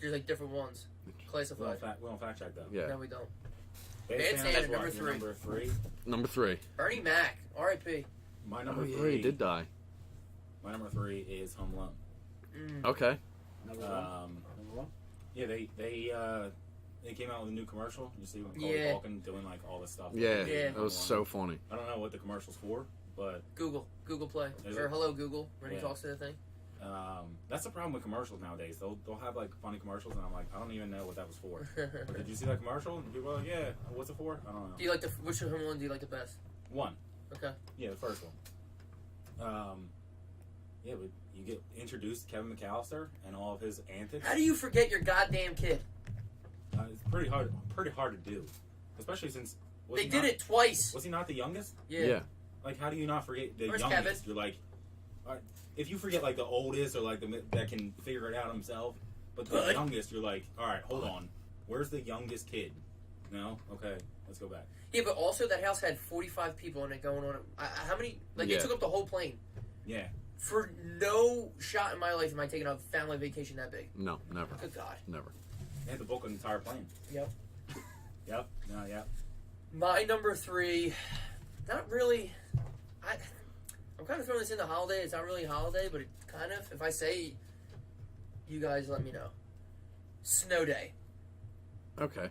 there's like different ones classified. We don't fact check that. Yeah. No, we don't. Bandstand Bandstand, is number what, your 3. Number 3. Number 3. Bernie Mac, R.I.P. My Oh, number yeah, 3. he did die. My number 3 is Home Alone. Okay. Number one. Yeah, they came out with a new commercial. You see when Yeah. Macaulay Culkin doing like all this stuff. Yeah, Yeah. that was so funny. I don't know what the commercial's for, but Google Play. Is Or it? hello Google when he Yeah. talks to the thing. that's the problem with commercials nowadays. They'll have like funny commercials, and I'm like, I don't even know what that was for. But did you see that commercial? And people are like, yeah, what's it for? I don't know. Do you like which Home Alone do you like the best? One. Okay. Yeah, the first one. Yeah, but you get introduced to Kevin McAllister and all of his antics. How do you forget your goddamn kid? It's pretty hard to do, especially since They did it twice. Was he not the youngest? Yeah. Like, how do you not forget the Where's youngest? Kevin? You're like, if you forget like the oldest or like that can figure it out himself, but the Bud. youngest, you're like, all right, hold on, where's the youngest kid? No, okay, let's go back. Yeah, but also that house had 45 people in it going on. How many? Like, Yeah. They took up the whole plane. Yeah, For no shot in my life am I taking a family vacation that big. No, never. Good God. Never. they had to book an entire plane. Yep. Yep, no, yep. My number 3, not really. I'm kind of throwing this in the holiday. It's not really a holiday, but it kind of. If I say, you guys let me know. Snow Day. Okay.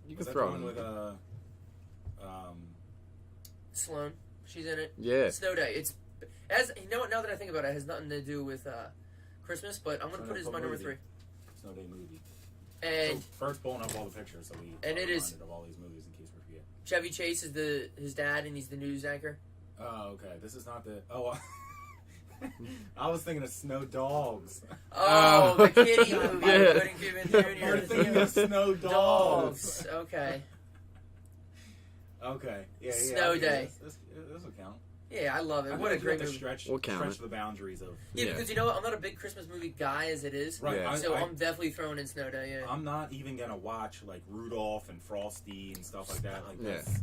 You can Was that throw the it one in. with Sloane. She's in it. Yeah. Snow Day. It's you know what? Now that I think about it, it has nothing to do with Christmas, but I'm gonna put it as my number 3. Snow Day movie. And So Bert's pulling up all the pictures, so we And are it is- reminded of all these movies in case we forget. Chevy Chase is his dad, and he's the news anchor. Oh, okay. This is not the. Oh, I was thinking of Snow Dogs. Oh, the kitty movie. Yeah. Pudding Cuban We're thinking of Jr. Snow Dogs. Dogs. Okay. Okay. Yeah. Snow okay. Day. This will count. Yeah, I love it. I What a think you great have to movie. stretch, We'll count stretch it. the boundaries of. Yeah, Yeah. because you know what? I'm not a big Christmas movie guy as it is. Right. Yeah. So I'm definitely throwing in Snow Day, yeah. I'm not even gonna watch like Rudolph and Frosty and stuff like that. Like Yeah. that's.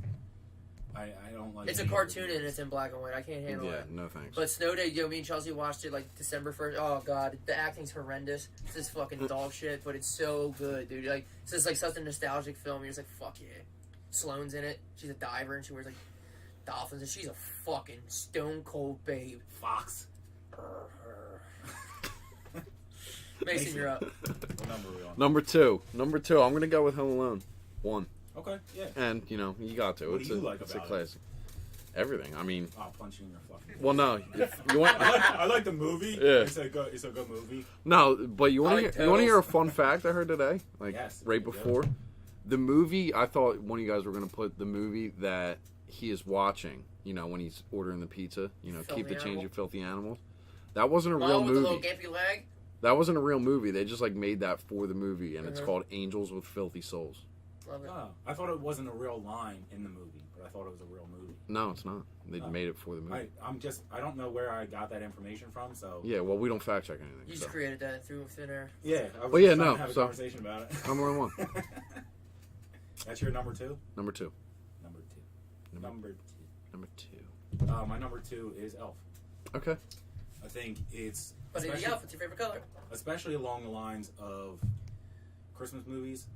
I don't like. It's a any of cartoon the and it's in black and white. I can't handle Yeah, it. no thanks. But Snow Day, me and Chelsea watched it like December 1st. Oh, God. The acting's horrendous. It's just fucking dog shit, but it's so good, dude. Like, it's just like such a nostalgic film. You're just like, fuck yeah. Sloane's in it. She's a diver and she wears like dolphins and she's a fucking stone cold babe. Fox. Mason, you're up. What number are we on? Number 2. Number 2. I'm gonna go with Home Alone 1. Okay. Yeah. And you got to. What it's do you a, like it's a about it? classic. Everything. I mean, I'll punch you in your fucking. well, no. If you want? I like the movie. Yeah. It's a good movie. No, but you want I like to hear a Turtles. fun fact I heard today? Like Yes, right go. before the movie. I thought one of you guys were going to put the movie that he is watching. When he's ordering the pizza. Filthy Keep the change Animal. of filthy animals. That wasn't a real Oh, with the little movie. gampy leg? That wasn't a real movie. They just made that for the movie, and it's Mhm. called Angels with Filthy Souls. Love it. Oh, I thought it wasn't a real line in the movie, but I thought it was a real movie. No, it's not. They Oh. made it for the movie. I don't know where I got that information from, so. Yeah, well, we don't fact check You anything. just So. created that through thin air. Yeah, I was Well, yeah, trying no, to have a so- conversation about it. Home Alone 1. That's your number 2? Number 2. Number 2. Number- Number 2. Number 2. My number 2 is Elf. Okay. I think it's But in the elf, what's your favorite color? especially along the lines of Christmas movies.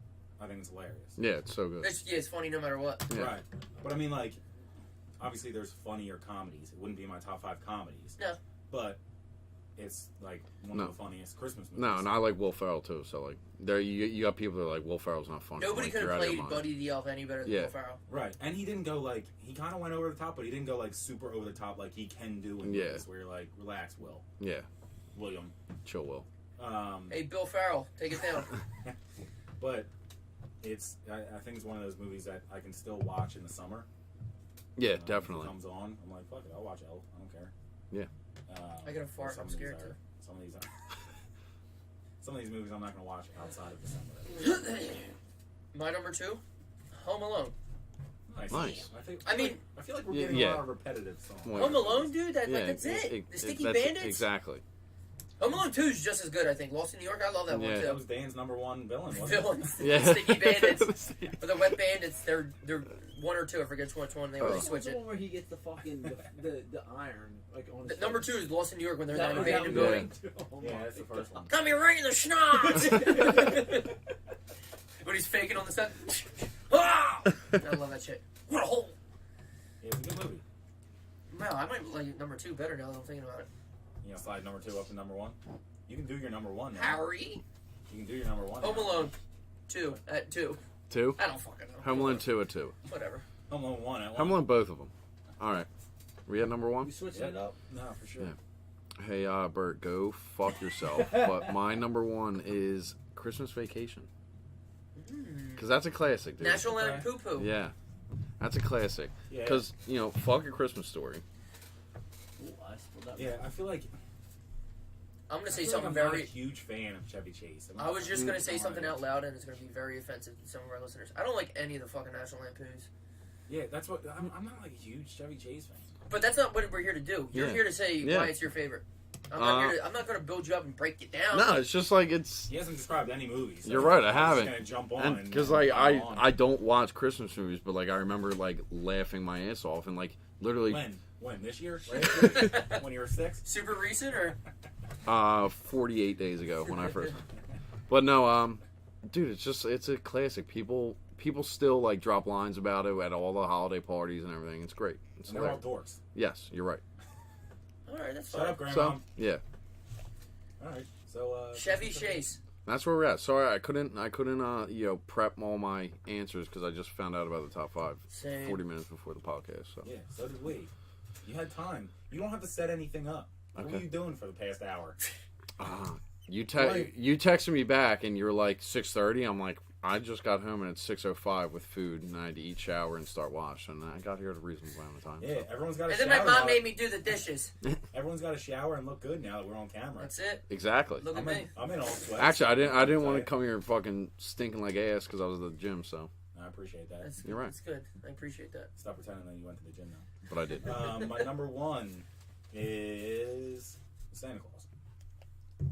I think it's hilarious. Yeah, it's so good. It's funny no matter what. Yeah. Right, but I mean, like, obviously there's funnier comedies. It wouldn't be my top 5 comedies. No. But it's like one No. of the funniest Christmas movies. No, and I like Will Ferrell too. So there you got people that are like Will Ferrell's not funny. Nobody Like, could you're have out of your played mind. Buddy the Elf any better than Yeah. Will Ferrell. Right, and he didn't go he kind of went over the top, but he didn't go super over the top like he can do in Yeah. movies where you're like, relax, Yeah, William. chill, Will. Hey, Bill Ferrell, take it down. But I think it's one of those movies that I can still watch in the summer. Yeah, If definitely. it comes on, I'm like, fuck it, I'll watch Elf. I don't care. Yeah. I got a fart, some I'm of these scared are- too. Some of these are. Some of these movies I'm not going to watch outside of December. My number 2, Home Alone. Nice. I mean- I feel like we're Yeah, getting yeah. a lot of repetitive songs. Well, Home Alone, dude. Yeah, That's it. The Sticky that's- Bandits. Exactly. Home Alone 2 is just as good, I think. Lost in New York, I love that one Yeah. That too. was Dan's number one villain, wasn't it? Villains, Yeah. Sticky Bandits, or the Wet Bandits. They're one or two. I forget which one. They always What's switch the it. one where he gets the fucking the iron like on his Number face? 2 is Lost in New York when they're That in that was abandoned that building. one. Oh Yeah, my that's the first one. Come here right in the schnoz! When he's faking on the set. Ah! I love that shit. What a hole! Yeah, it was a good movie. Wow, I might like number 2 better now that I'm thinking about it. You know, slide number 2 up to number 1. You can do your number 1 now. Harry. You can do your number 1. Home now. Alone 2 at 2. 2. I don't fucking know. Home Alone 2 at 2. Whatever. Home Alone 1 at 1. Home Alone both of them. All right. We at number 1. We switched Yeah. it up. No, for sure. Yeah. Hey, Bert, go fuck yourself. But my number 1 is Christmas Vacation. Because that's a classic, dude. National Lampoon Poo Poo. Yeah. That's a classic. Yeah. Because, you know, fuck A Christmas Story. Ooh, I spilled that. Yeah, I feel like I'm gonna say I feel something like I'm not very. a huge fan of Chevy Chase. I was just gonna say Mm, something alright. out loud, and it's gonna be very offensive to some of our listeners. I don't like any of the fucking National Lampoons. Yeah, that's what I'm not like a huge Chevy Chase fan. But that's not what we're here to do. You're Yeah. here to say Yeah. why it's your favorite. I'm not gonna build you up and break you down. No, it's just like it's. He hasn't described any movies. So You're right, I I'm haven't. just gonna jump on Because and like pile on. I don't watch Christmas movies, but like I remember like laughing my ass off and like literally When this year? Last year? When you were 6? Super recent or 48 days ago when I first. But no, dude, it's a classic. People still like drop lines about it at all the holiday parties and everything. It's great. It's And they're all hilarious. dorks. Yes, you're right. all right, that's Shut fine. up, Grandma. So yeah, All right. So Chevy Chase. that's where we're at. Sorry, I couldn't prep all my answers because I just found out about the top 5 Same. 40 minutes before the podcast. So Yeah, so did we. You had time. You don't have to set anything up. What Okay. were you doing for the past hour? you Right. you texted me back and you're like 6:30. I'm like, I just got home and it's 6:05 with food and I had to eat, shower, and start wash. And I got here at a reasonable amount of time. Yeah, So. everyone's got a And shower. then my mom now. made me do the dishes. Everyone's got a shower and look good now that we're on camera. That's it. Exactly. Look at me. I'm in all sweat. Actually, I didn't want to come here fucking stinking like ass because I was at the gym. So, I appreciate that. That's, You're right. That's good. I appreciate that. Stop pretending that you went to the gym now. but I did. My number 1 is Santa Claus.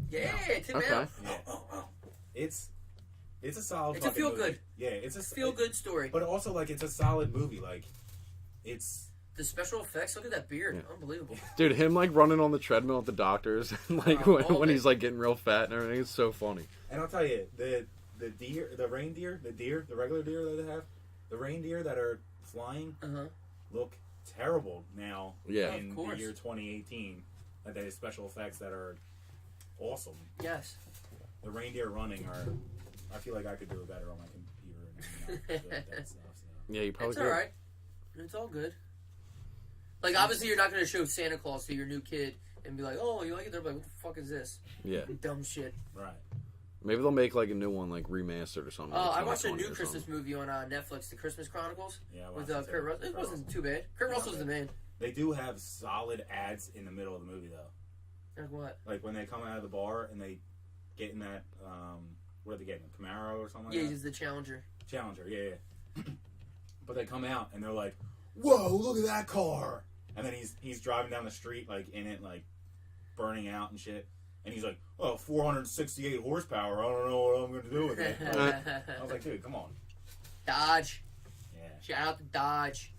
Yeah, Tim Okay. Allen. Yeah. It's a solid. It's a fucking feel movie. good. Yeah, it's a Feel good story. But also, like, it's a solid movie. Like, it's The special effects. Look at that beard. Yeah. Unbelievable. Dude, him like running on the treadmill at the doctor's and like Oh, when, all when of he's like getting real fat and everything, it's so funny. and I'll tell you the reindeer, the regular deer that they have, the reindeer that are flying Uh-huh. look terrible now. Yeah. in Of the course. year 2018, that they have special effects that are awesome. Yes. The reindeer running are. I feel like I could do it better on my computer and not do that stuff. So. Yeah, you probably It's could. all right. It's all good. Like, obviously, you're not going to show Santa Claus to your new kid and be like, "Oh, you like it?" They're like, "What the fuck is this? Yeah, Dumb shit." Right. maybe they'll make like a new one like remastered or something. I like watched a 2020 new or Christmas something. movie on Netflix, The Christmas Chronicles, Yeah. I with watched Kurt Russell. It wasn't too bad. Kurt Russell's the man. They do have solid ads in the middle of the movie though. Like what? Like when they come out of the bar and they get in that what are they getting? A Camaro or something like Yeah, that? he's the Challenger. Challenger, yeah. But they come out and they're like, "Whoa, look at that car!" And then he's driving down the street like in it, like burning out and shit. And he's like, "Oh, 468 horsepower. I don't know what I'm gonna do with it." I was like, "Dude, come on." Dodge. Yeah. Shout out to Dodge.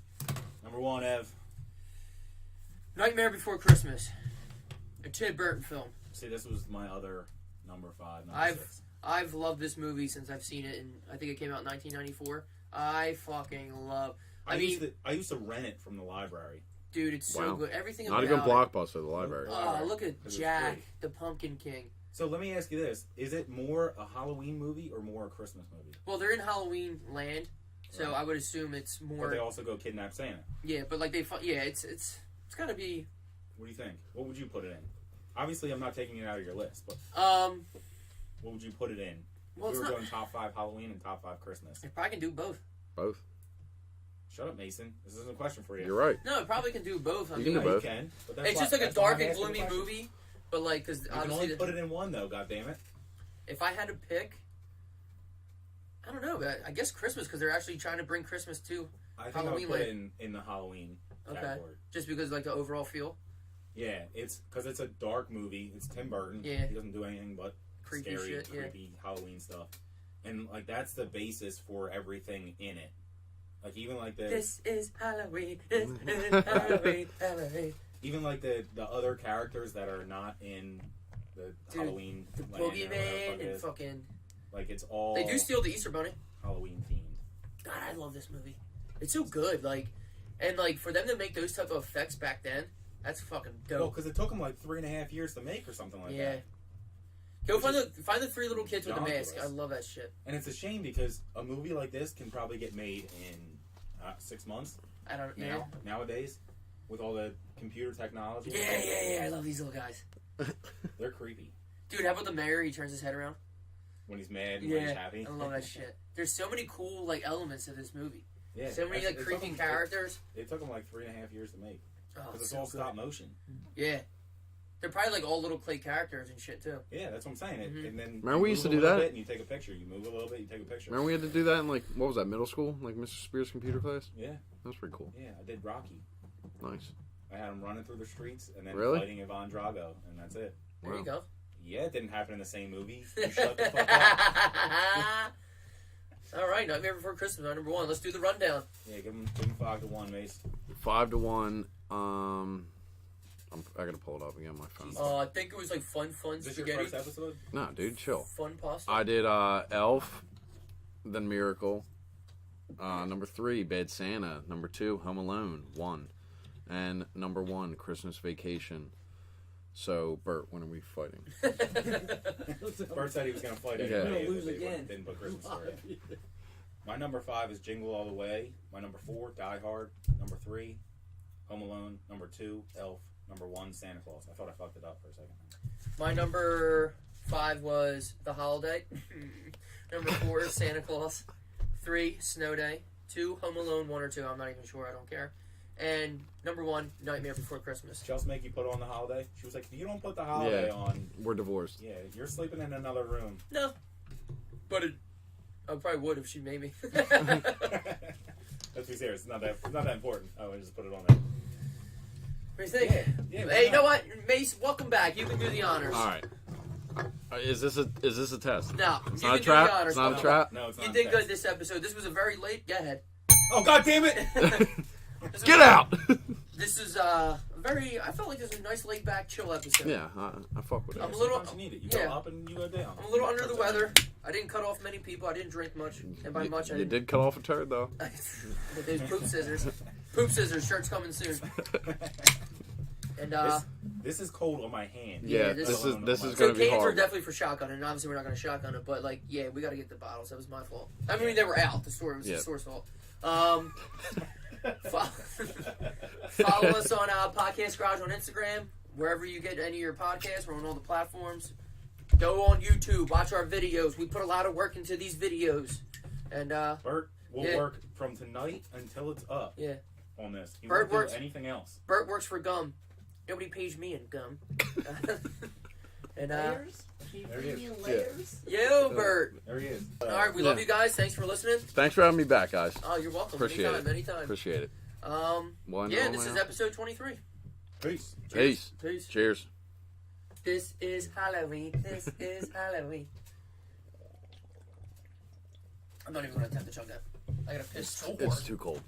Number 1, Ev. Nightmare Before Christmas. A Tim Burton film. See, this was my other number 5. Number I've 6. I've loved this movie since I've seen it, and I think it came out in 1994. I fucking love. I mean, I used to rent it from the library. dude, it's so Wow. good. Everything Not about even Blockbuster, the library. it. Oh, look at Because it's Jack, free. the Pumpkin King. So let me ask you this: is it more a Halloween movie or more a Christmas movie? Well, they're in Halloween land, so Right. I would assume it's But more. they also go kidnap Santa. Yeah, but like it's got to be. What do you think? What would you put it in? Obviously, I'm not taking it out of your list, but what would you put it in? Well, we it's were not. going top 5 Halloween and top 5 Christmas. I probably can do both. Both. Shut up, Mason. This isn't a question for you. You're right. No, I probably can do both. I You mean, can do You both. can, but that's it's why- just like a that's why dark I'm and asking the gloomy question. movie, but like because You can obviously only put it in one though. God damn it! if I had to pick, I don't know. But I guess Christmas because they're actually trying to bring Christmas to I think Halloween I would put it land. in the Halloween Okay. category. just because like the overall feel. Yeah, it's because it's a dark movie. It's Tim Burton. Yeah. He doesn't do anything but Creepy scary, shit, yeah. creepy Halloween stuff. And, like, that's the basis for everything in it. Like, even, like, This is Halloween. This is Halloween. Halloween. even, like, the other characters that are not in the Dude, Halloween The land or whatever the Boogeyman fuck it and is. fucking. Like, it's all They do steal the Easter Bunny. Halloween themed. God, I love this movie. It's so good. Like, and like for them to make those type of effects back then, that's fucking Well, dope. because it took them, like, 3.5 years to make or something like Yeah. that. Go find the three little kids with the mask. Ridiculous. I love that shit. And it's a shame because a movie like this can probably get made in 6 months I don't. nowadays with all the computer technology. Yeah. I love these little guys. They're creepy Dude, how about the mayor? He turns his head around. when he's mad and when he's Yeah, happy. I love that shit. There's so many cool like elements of this movie. Yeah, So many like it took creepy 'em- characters. It took them like 3.5 years to make Oh, because it's so all good. stop motion. Yeah. They're probably like all little clay characters and shit too. Yeah, that's what I'm saying. Mhm. And then Remember you we used move to a do little that? bit and you take a picture. You move a little bit, you take a picture. Remember we had to do that in like what was that, middle school? Like Mr. Spears' computer class? Yeah, That was pretty cool. yeah. I did Rocky. Nice. I had him running through the streets and then Really? fighting Ivan Drago, and that's it. There you go. Yeah, it didn't happen in the same movie. You shut the fuck up. All right, Nightmare Before Christmas, number one. Let's do the rundown. Yeah, give him 5-1, Mace. 5-1. I gotta pull it up again on my phone. I think it was like fun Is this your spaghetti. first episode? No, dude, chill. Fun pasta. I did Elf, then Miracle. Number 3, Bad Santa. Number 2, Home Alone 1, and number 1, Christmas Vacation. So, Bert, when are we fighting? Bert said he was going to fight Yeah. anyway. You're gonna if lose they again. Didn't put Christmas Story. My number 5 is Jingle All the Way. My number 4, Die Hard. Number 3, Home Alone. Number 2, Elf. Number 1, Santa Claus. I thought I fucked it up for a second. My number 5 was The Holiday. Number 4, Santa Claus. 3, Snow Day. 2, Home Alone 1 or 2. I'm not even sure. I don't care. And number 1, Nightmare Before Christmas. Chelsea make you put on The Holiday? She was like, you don't put The Holiday Yeah. on. We're divorced. Yeah, you're sleeping in another room. No. But I probably would if she made me. Let's be serious. It's not that important. I just put it on there. What do you think? Yeah, Hey, you know what? Mace, welcome back. You can do the honors. All right. Is this a test? No, It's you not a can do trap. the honors. It's not a Welcome trap. back. No, it's not. You did a good test. this episode. This was a very late. Go ahead. Oh, God damn it! This Get was- out! This is very. I felt like this was a nice laid back, chill episode. Yeah, I fuck with it. I'm a little- Sometimes you need it. You yeah. go up and you go down. I'm a little under the weather. I didn't cut off many people. I didn't drink much, and by much I You didn't. did cut off a turd though. With those poop scissors. Poop scissors. Shirt's coming soon. And This is cold on my hand. Yeah, Yeah, this this is so gonna be cans are hard. definitely for shotgunning. And obviously, we're not going to shotgun it, but like, yeah, we got to get the bottles. That was my fault. I mean, they were out. The store was Yeah. the store's fault. Follow us on Podcast Garage on Instagram, wherever you get any of your podcasts. We're on all the platforms. Go on YouTube, watch our videos. We put a lot of work into these videos, and Bert will Yeah. work from tonight until it's up. Yeah. On this, he Bert won't works- do anything else. Bert works for Gum. Nobody pays me in Gum. And Layers? Keep There he is. in layers? yo, Bert. There he is. All right, we love you guys. Thanks for listening. Thanks for having me back, guys. Oh, you're welcome. Appreciate Anytime, it. anytime. Appreciate it. One Yeah, all this is now. episode 23. Peace. Peace. Peace. Cheers. This is Halloween. This is Halloween. I'm not even going to attempt to chug that. I got to piss so hard. It's too cold.